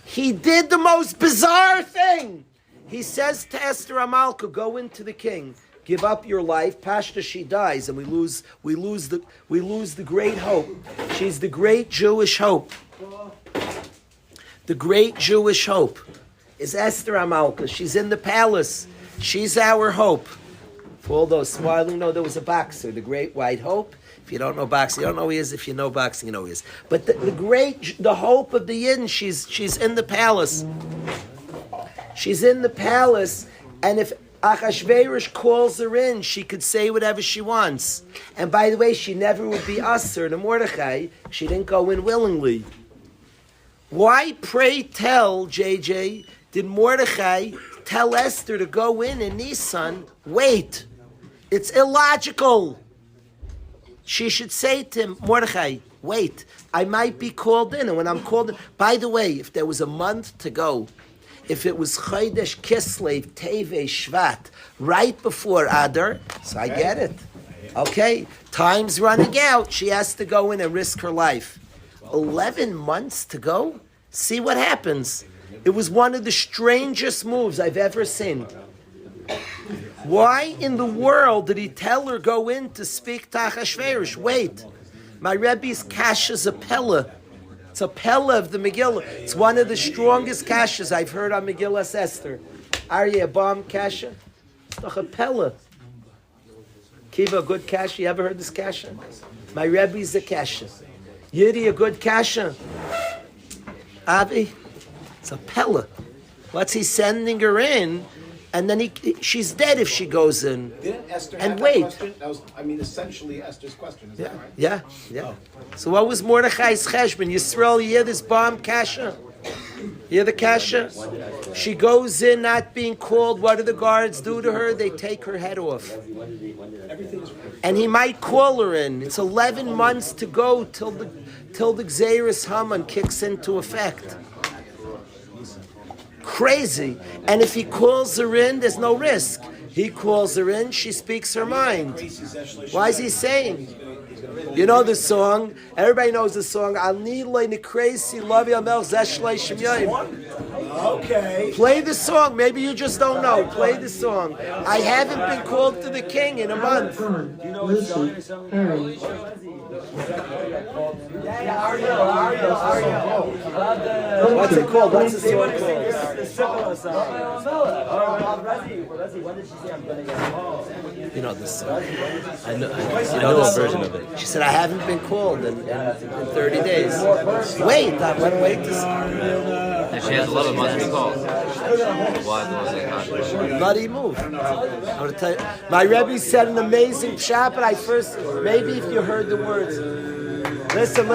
He did the most bizarre thing. He says to Esther Amalka, go into the king, give up your life. Pashta, she dies, and we lose the great hope. She's the great Jewish hope. The great Jewish hope is Esther Amalka. She's in the palace. She's our hope. For all those smiling, no, there was a boxer, the great white hope. If you don't know boxing, you don't know who he is. If you know boxing, you know who he is. But the hope of the Yidden, she's in the palace. She's in the palace, and if Achashverosh calls her in, she could say whatever she wants. And by the way, she never would be usher to Mordechai. She didn't go in willingly. Why, pray tell, JJ, did Mordechai tell Esther to go in Nisan? Wait. It's illogical. She should say to him, Mordechai, wait, I might be called in. And when I'm called in, by the way, if there was a month to go, if it was Chodesh Kislev, Teve, Shvat, right before Adar, so I get it. Okay, time's running out. She has to go in and risk her life. 11 months to go? See what happens. It was one of the strangest moves I've ever seen. Why in the world did he tell her go in to speak to Achashverosh? Wait, my Rebbe's kasha is a pella. It's a pella of the Megillah. It's one of the strongest kashas I've heard on Megillah Esther. Aryeh, a bomb kasha? It's not a pella. Kiva, a good kasha? You ever heard this kasha? My Rebbe's a kasha. Yiddi, a good kasha? Avi, it's a pella. What's he sending her in? And then she's dead if she goes in. Didn't Esther and have wait. that question? That was, essentially Esther's question. Is that right? Yeah. Oh. So what was Mordechai's cheshbon? Yisrael, you hear this bomb kasha? You hear the kasha? She goes in not being called. What do the guards do to her? They take her head off. And he might call her in. It's 11 months to go till the Gzeiras Haman kicks into effect. Crazy. And if he calls her in, there's no risk. He calls her in, she speaks her mind. Why is he saying? You know the song? Everybody knows the song. Okay. Play the song. Maybe you just don't know. Play the song. I haven't been called to the king in a month. What's it called? What's the song called? You know this song. I know a version of it. She said, I haven't been called in 30 days. Wait to see. And she has 11 months to be called. Bloody move. My Rebbe said an amazing pshat, but maybe if you heard the words. Listen.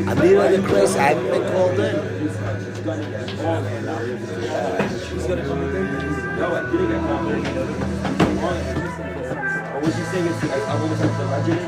Amira the Chris, I haven't been called in. She's gonna come in. No, I didn't get called in. Or was she saying it's I almost have the legend?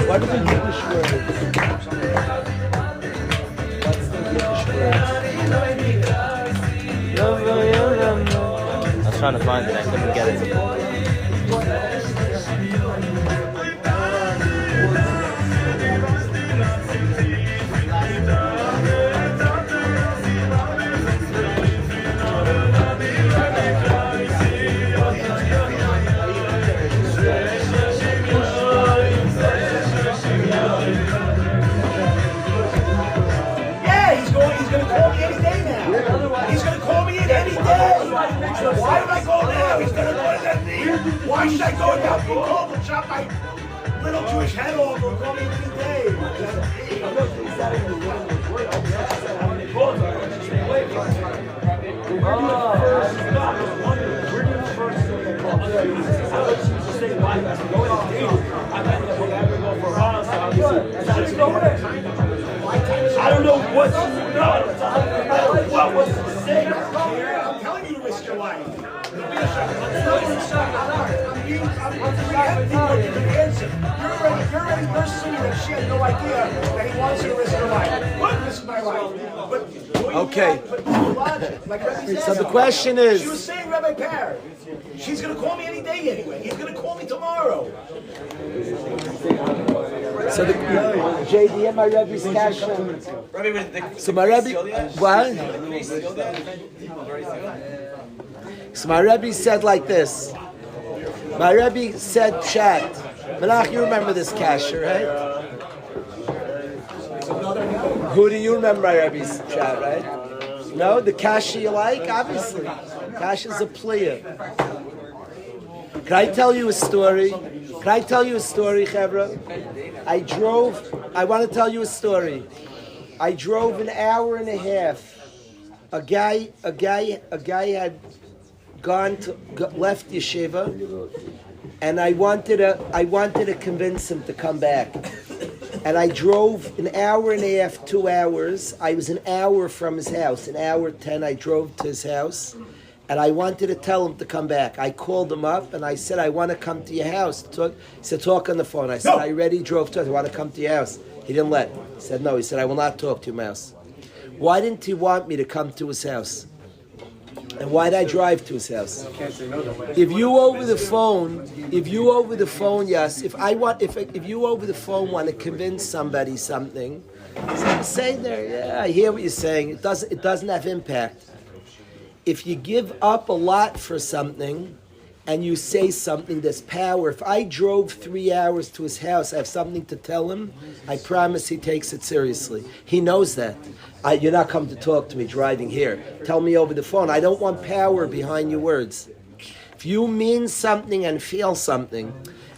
What is the Yiddish word? What's the Yiddish word? I was trying to find it, I couldn't get it. Why would I go now? He's going to go at me. Why should I go now? Be called and chop my little Jewish head off and call me every day. I don't know what was the mistake. I'm telling you to risk your life. I'm preempting what you can answer. You're already assuming that she had no idea that he wants her to risk her life. Would risk my life. Okay. So the question is... She was saying, Rabbi Parr, she's going to call me any day anyway. He's going to call me tomorrow. So the JD and my Rebbe's cash. So my Rebbe, what? So my Rebbe said like this. My Rebbe said pshat. Menach, you remember this kasher, right? Who do you remember my Rebbe's pshat, right? No, the kasher you like, obviously. Kasher's a player. Can I tell you a story? Chevra? I want to tell you a story. I drove an hour and a half. A guy had left yeshiva, and I wanted to convince him to come back. And I drove an hour and a half, 2 hours. I was an hour from his house, an hour 10. I drove to his house. And I wanted to tell him to come back. I called him up and I said, I want to come to your house. He said, talk on the phone. I said, I already drove to us. I want to come to your house. He didn't let. He said, no. He said, I will not talk to your house. Why didn't he want me to come to his house? And why did I drive to his house? If you over the phone, yes, if you over the phone want to convince somebody something, say there, yeah, I hear what you're saying. It doesn't have impact. if you give up a lot for something and you say something, there's power. If I drove 3 hours to his house, I have something to tell him, I promise he takes it seriously. He knows that. You're not coming to talk to me driving here. Tell me over the phone. I don't want power behind your words. If you mean something and feel something,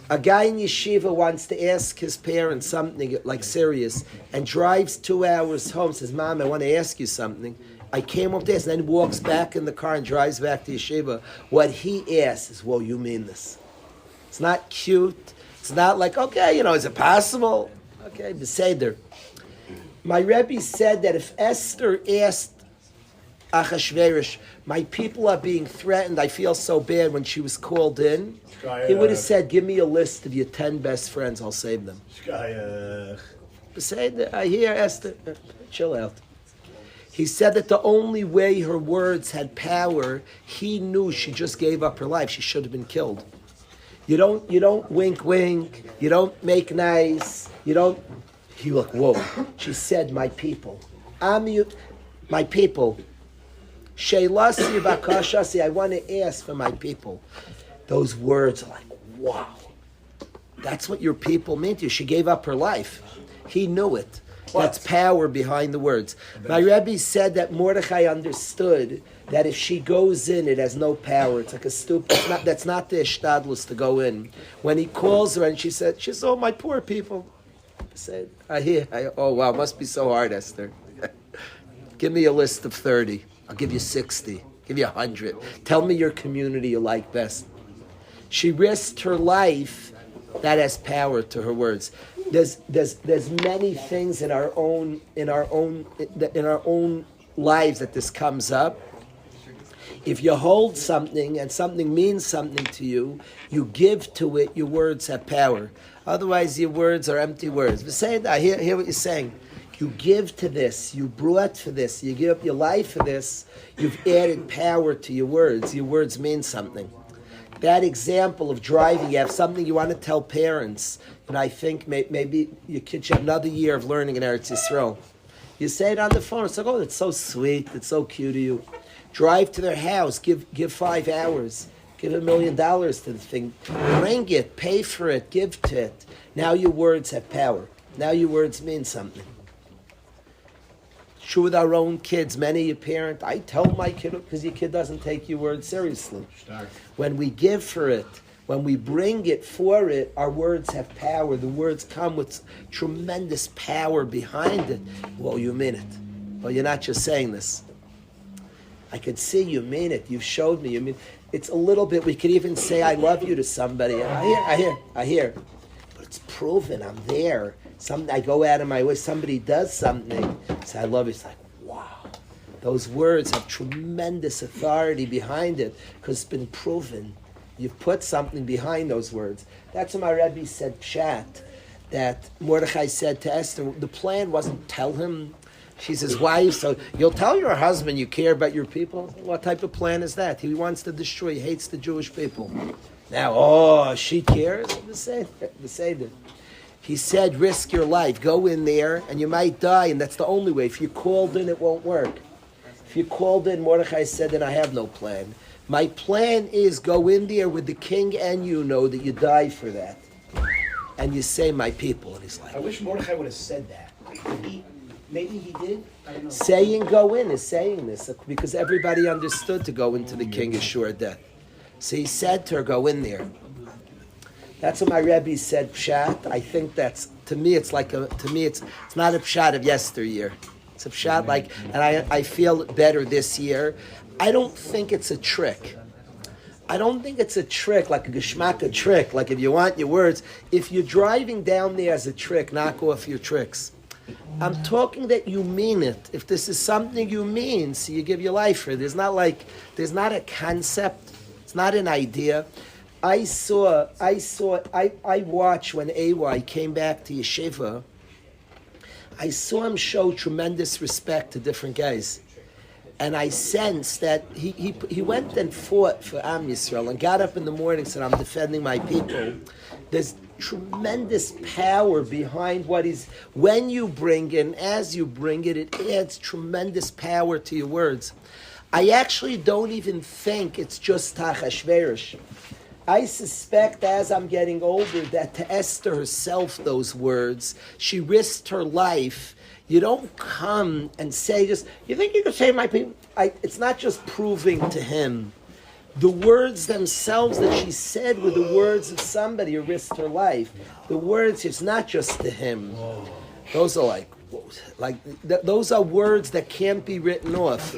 a guy in yeshiva wants to ask his parents something like serious and drives 2 hours home, says, Mom, I want to ask you something. I came up there, and then walks back in the car and drives back to yeshiva. What he asks is, well, you mean this. It's not cute. It's not like, okay, is it possible? Okay, beseder. My Rebbe said that if Esther asked Achashverosh, my people are being threatened, I feel so bad, when she was called in, he would have said, give me a list of your 10 best friends, I'll save them. Beseder, I hear Esther. Chill out. He said that the only way her words had power, he knew she just gave up her life. She should have been killed. You don't wink, you don't make nice, He looked, whoa. She said, my people. My people. Sheilasi bakashasi, I want to ask for my people. Those words are like, wow. That's what your people mean to you. She gave up her life. He knew it. That's power behind the words. My Rebbe said that Mordechai understood that if she goes in, it has no power. It's like a stupid. That's not the ishtadlus to go in. When he calls her and she said, oh, my poor people. I said, oh, wow, must be so hard, Esther. Give me a list of 30. I'll give you 60. Give you 100. Tell me your community you like best. She risked her life. That has power to her words. There's many things in our own lives that this comes up. If you hold something and something means something to you, you give to it. Your words have power. Otherwise, your words are empty words. But say that. I hear what you're saying. You give to this. You brought for this. You give up your life for this. You've added power to your words. Your words mean something. That example of driving, you have something you want to tell parents, and I think maybe your kids have another year of learning in Eretz Yisrael. You say it on the phone. It's like, oh, it's so sweet. It's so cute of you. Drive to their house. Give 5 hours. Give $1 million to the thing. Bring it. Pay for it. Give to it. Now your words have power. Now your words mean something. True with our own kids. Many of your parents, I tell my kid, because your kid doesn't take your words seriously. When we give for it, when we bring it for it, our words have power. The words come with tremendous power behind it. Well, you mean it. Well, you're not just saying this. I could see you mean it. You've showed me you mean it. It's a little bit, we could even say I love you to somebody. And I hear. But it's proven, I'm there. I go out of my way, somebody does something, say I love you. It's like, wow. Those words have tremendous authority behind it because it's been proven. You've put something behind those words. That's what my Rebbe said, Pshat, that Mordechai said to Esther, the plan wasn't tell him. She says, why? So you'll tell your husband you care about your people? What type of plan is that? He wants to destroy, he hates the Jewish people. Now, she cares? The Seder. He said, risk your life. Go in there, and you might die, and that's the only way. If you're called in, it won't work. If you're called in, Mordechai said, then I have no plan. My plan is go in there with the king, and you know that you die for that. And you say, my people. And he's like, I wish Mordechai would have said that. Maybe he did. I don't know. Saying go in is saying this, because everybody understood to go into the king is sure death. So he said to her, go in there. That's what my Rebbe said, pshat. I think that's, to me it's not a pshat of yesteryear. It's a pshat and I feel better this year. I don't think it's a trick. I don't think it's a trick, like a geschmacka trick, like if you want your words. If you're driving down there as a trick, knock off your tricks. I'm talking that you mean it. If this is something you mean, so you give your life for it. There's not a concept. It's not an idea. I watched when AY came back to Yeshiva. I saw him show tremendous respect to different guys. And I sensed that he went and fought for Am Yisrael and got up in the morning and said, I'm defending my people. There's tremendous power behind when you bring it, and as you bring it, it adds tremendous power to your words. I actually don't even think it's just Tachashverish. I suspect as I'm getting older that to Esther herself, those words, she risked her life. You don't come and say just, you think you could save my people? It's not just proving to him. The words themselves that she said were the words of somebody who risked her life. The words, it's not just to him. Those are those are words that can't be written off.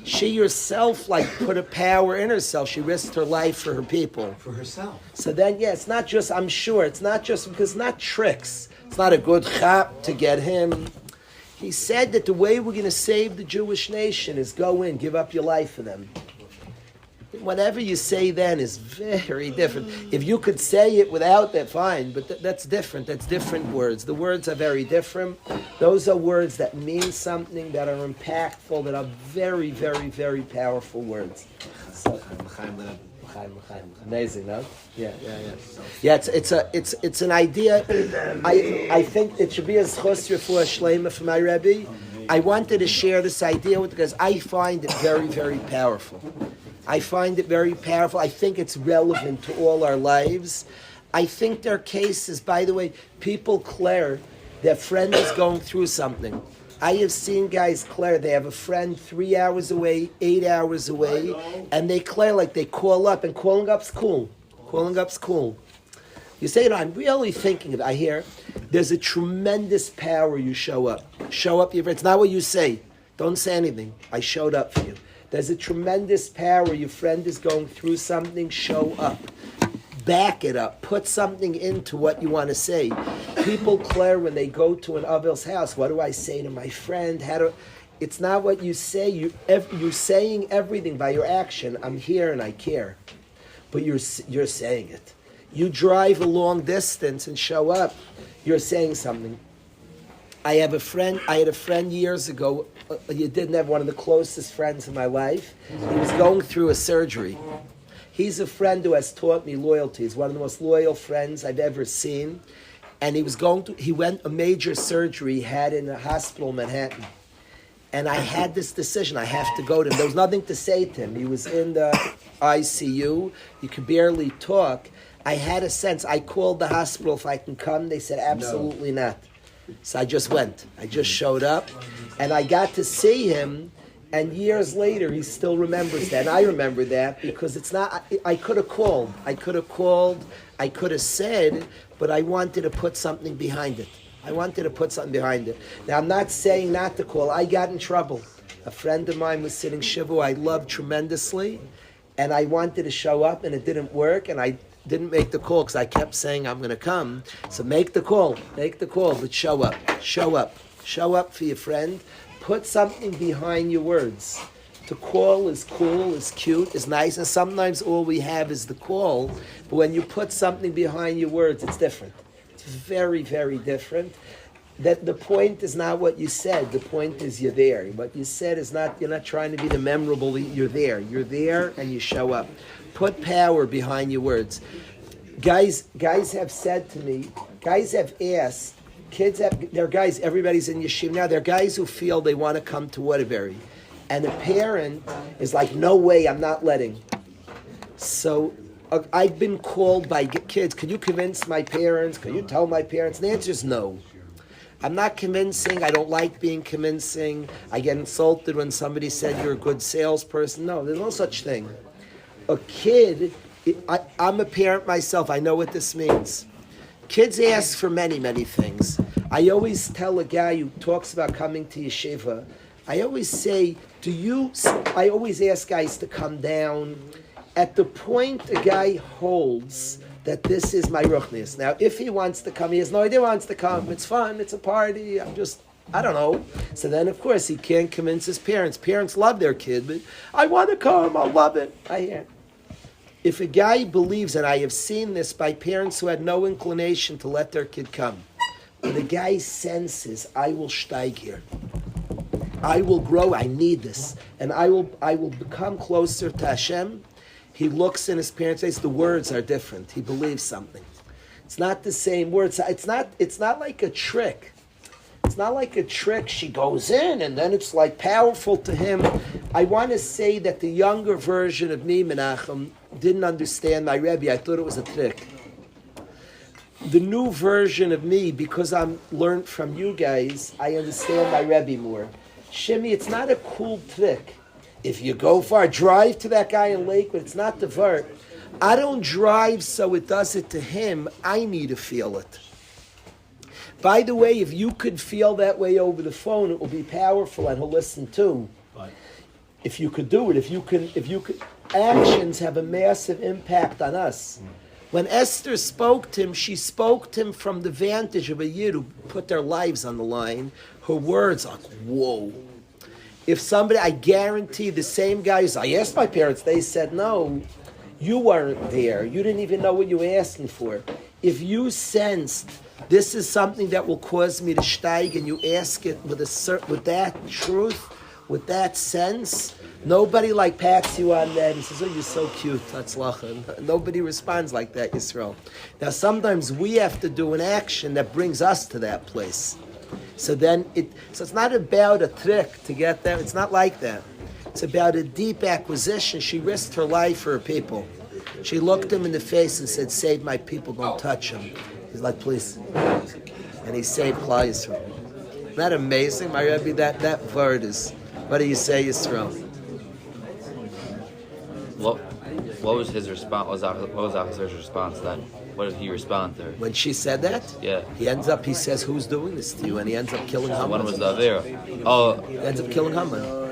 She herself put a power in herself. She risked her life for her people. For herself. So then, it's not just, I'm sure, it's not just, because it's not tricks. It's not a good chap to get him. He said that the way we're going to save the Jewish nation is go in, give up your life for them. Whatever you say then is very different. If you could say it without that, fine, but that's different. That's different words. The words are very different. Those are words that mean something, that are impactful, that are very, very, very powerful words. So, amazing, no? Yeah. Yeah, it's an idea. I think it should be a schos refuah shleima for my Rebbe. I wanted to share this idea with because I find it very, very powerful. I find it very powerful. I think it's relevant to all our lives. I think there are cases, by the way, people Claire, their friend is going through something. I have seen guys, Claire, they have a friend 3 hours away, 8 hours away, and they, Claire, they call up, and calling up's cool. Calling up's cool. You say, I'm really thinking of it. I hear there's a tremendous power you show up. Show up, it's not what you say. Don't say anything. I showed up for you. There's a tremendous power. Your friend is going through something. Show up. Back it up. Put something into what you want to say. People, Claire, when they go to an Avil's house, what do I say to my friend? It's not what you say. You're saying everything by your action. I'm here and I care. But you're saying it. You drive a long distance and show up. You're saying something. I had a friend years ago. You didn't have one of the closest friends in my life. He was going through a surgery. He's a friend who has taught me loyalty. He's one of the most loyal friends I've ever seen. And he went a major surgery he had in a hospital in Manhattan. And I had this decision. I have to go to him. There was nothing to say to him. He was in the ICU. You could barely talk. I had a sense. I called the hospital if I can come. They said absolutely not. So I just went. I just showed up, and I got to see him, and years later, he still remembers that. And I remember that because it's not, I could have called, I could have said, but I wanted to put something behind it. Now, I'm not saying not to call. I got in trouble. A friend of mine was sitting Shivu I loved tremendously, and I wanted to show up, and it didn't work, and I didn't make the call because I kept saying I'm going to come. So make the call, but show up for your friend. Put something behind your words. To call is cool, is cute, is nice, and sometimes all we have is the call, but when you put something behind your words, it's different. It's very, very different. That the point is not what you said, the point is you're there. What you said is not, you're not trying to be the memorable, you're there and you show up. Put power behind your words. Guys have said to me, guys have asked, there are guys, everybody's in yeshiva now, there are guys who feel they want to come to Waterbury. And the parent is like, no way, I'm not letting. So I've been called by kids, can you convince my parents? Can you tell my parents? And the answer is no. I'm not convincing. I don't like being convincing. I get insulted when somebody said you're a good salesperson. No, there's no such thing. A kid, I'm a parent myself. I know what this means. Kids ask for many, many things. I always tell a guy who talks about coming to yeshiva, I always say, I always ask guys to come down at the point a guy holds that this is my ruchnis. Now, if he wants to come, he has no idea he wants to come. It's fun, it's a party, I don't know. So then, of course, he can't convince his parents. Parents love their kid, but I want to come, I'll love it. I hear. If a guy believes, and I have seen this by parents who had no inclination to let their kid come, but the guy senses, I will steig here. I will grow, I need this. And I will become closer to Hashem. He looks in his parents' face, the words are different. He believes something. It's not the same words. It's not like a trick. It's not like a trick. She goes in and then it's like powerful to him. I want to say that the younger version of me, Menachem, didn't understand my Rebbe. I thought it was a trick. The new version of me, because I'm learned from you guys, I understand my Rebbe more. Shimmy, it's not a cool trick. If you go far, drive to that guy in Lakewood. It's not the vert. I don't drive so it does it to him. I need to feel it. By the way, if you could feel that way over the phone, it will be powerful and he'll listen too. Right. If you could do it, if you could, actions have a massive impact on us. When Esther spoke to him, she spoke to him from the vantage of a Yid who put their lives on the line. Her words are like, whoa. If somebody, I guarantee the same guys, I asked my parents, they said no. You weren't there. You didn't even know what you were asking for. If you sensed this is something that will cause me to steig and you ask it with that truth, with that sense, nobody like pats you on that and says, oh, you're so cute. That's lachan. Nobody responds like that, Yisrael. Now, sometimes we have to do an action that brings us to that place. So it's not about a trick to get there. It's not like that. It's about a deep acquisition. She risked her life for her people. She looked him in the face and said, save my people, don't touch him. He's like, please. And he saved Klal Yisrael. Isn't that amazing, my Rebbe? That word is, what do you say, Yisrael? What was his response? What was Achazer's response then? What did he respond to her? When she said that? Yeah. He says, who's doing this to you? And he ends up killing Haman. When was the Avera? Oh. He ends up killing Haman.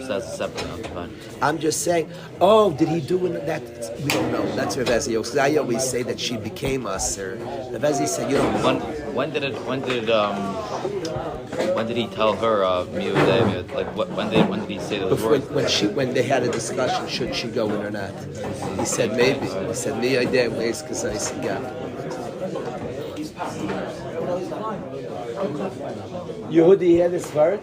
So that's a separate one. Fine. I'm just saying, did he do that? We don't know. That's Rav Ezra. Because I always say that she became us. Or Rav Ezra said, you don't know. When did he tell her Miudeh? Like when did he say those words? When they had a discussion, should she go in or not? He said maybe. He said Miudeh ways because I said yeah. Yehudi hear this word?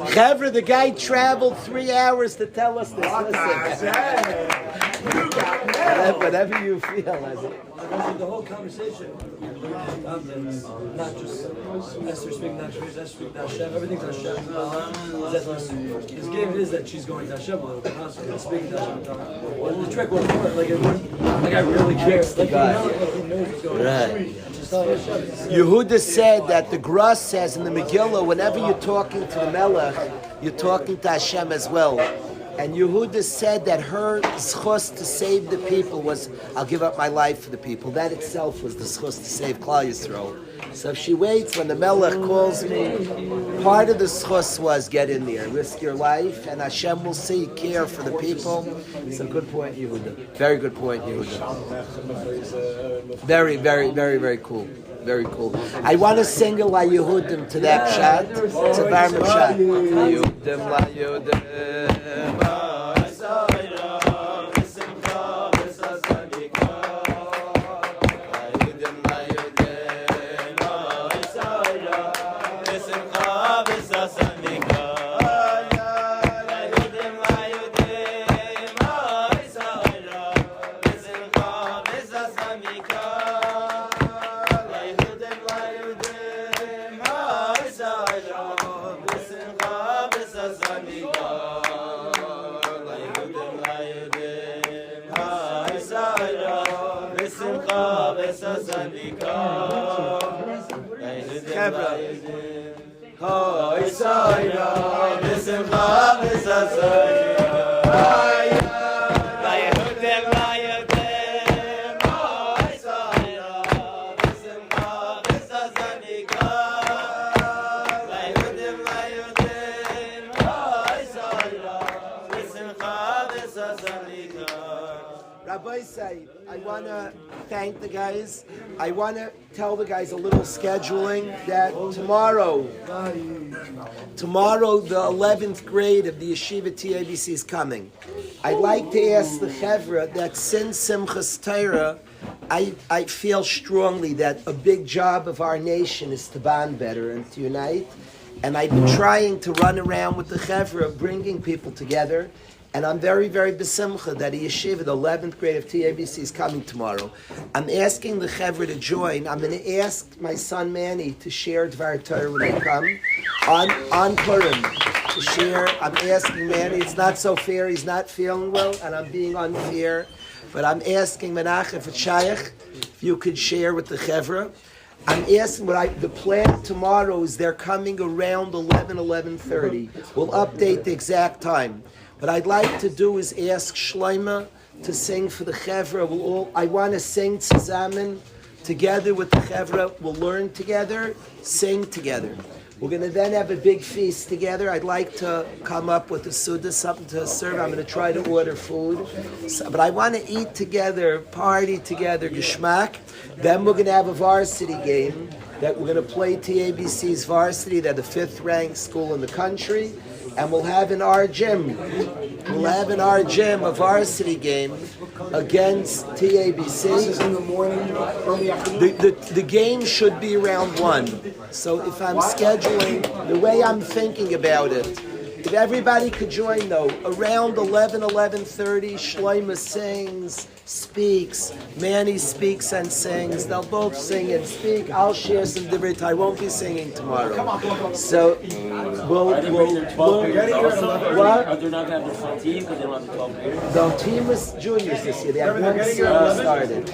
Chevra, the guy traveled 3 hours to tell us this. Listen. Whatever you feel. The whole conversation, not just Esther speaking, not Esther speaking, not Hashem, everything's Hashem. His game is that she's going to Hashem a little bit, constantly speaking to Hashem. Well, the trick won't work. Like I really care. Like he knows what's going on. Right. Yehuda said that the Gruss says in the Megillah, whenever you're talking to the Melech, you're talking to Hashem as well. And Yehuda said that her zchus to save the people was, I'll give up my life for the people. That itself was the zchus to save Klal Yisrael. So if she waits when the Melech calls me, part of the zchus was get in there, risk your life, and Hashem will see care for the people. It's a good point, Yehuda. Very good point, Yehuda. Very, very, very, very cool. Very cool. I want to sing a La Yehudim to that shot. It's a Barman shot. Yehudim La Yehudim. Rabbi Said, I want to thank the guys. I want to tell the guys a little scheduling that tomorrow, the 11th grade of the Yeshiva TABC is coming. I'd like to ask the Chevra that since Simchas Torah, I feel strongly that a big job of our nation is to bond better and to unite. And I've been trying to run around with the Chevra, bringing people together. And I'm very, very besimcha that the yeshiva, the 11th grade of TABC, is coming tomorrow. I'm asking the chevra to join. I'm going to ask my son Manny to share Dvar Torah when they come on Purim. To share, I'm asking Manny. It's not so fair. He's not feeling well, and I'm being unfair. But I'm asking Menachem, if it's shaykh, if you could share with the chevra. I'm asking the plan tomorrow is they're coming around 11:30. We'll update the exact time. What I'd like to do is ask Shloima to sing for the chevra. I want to sing zusammen together with the chevra. We'll learn together, sing together. We're going to then have a big feast together. I'd like to come up with a suda, something to serve. I'm going to try to order food. But I want to eat together, party together, geschmack. Then we're going to have a varsity game that we're going to play TABC's varsity. They're the 5th ranked school in the country. And we'll have in our gym a varsity game against TABC. In the morning, early afternoon. The game should be around 1. So if I'm scheduling, the way I'm thinking about it, if everybody could join though, around 11:30, Shloima sings, speaks, Manny speaks and sings. They'll both sing and speak. I'll share some divrei. I won't be singing tomorrow. So we'll Are they not going to have their full team because they don't have the 12 players? the team was juniors this year. They have one season started.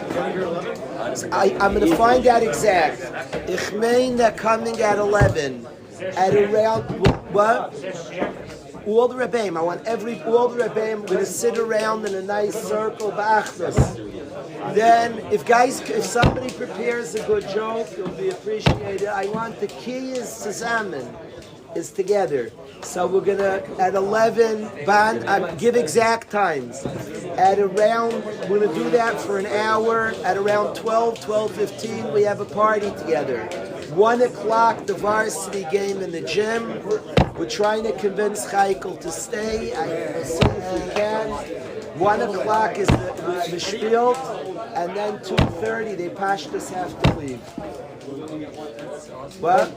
So I'm going to find out exact. Ich meine they're coming at 11. At around what? All the Rebbeim. I want all the Rebbeim. We're going to sit around in a nice circle, b'achdus. Then, if somebody prepares a good joke, it'll be appreciated. I want the key is zusammen, is together. So we're gonna at 11 give exact times. At around we're gonna do that for an hour. At around 12:15, we have a party together. 1 o'clock, the varsity game in the gym. We're trying to convince Heikel to stay. I'll see if we can. 1 o'clock is the spiel, and then 2:30 they pashtus have to leave. What?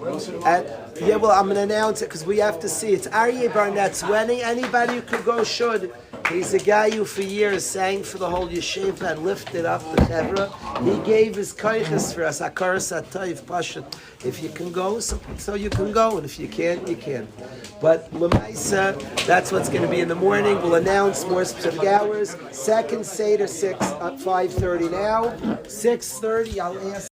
I'm going to announce it because we have to see. It's Aryeh Barnett's wedding. Anybody who could go should. He's a guy who for years sang for the whole yeshiva and lifted up the chevra. He gave his koiches for us. Akaras atayv pashut. If you can go, so you can go, and if you can't, you can't. But Lamaisa, that's what's going to be in the morning. We'll announce more specific hours. Second Seder 5:30 now. 6:30. I'll ask.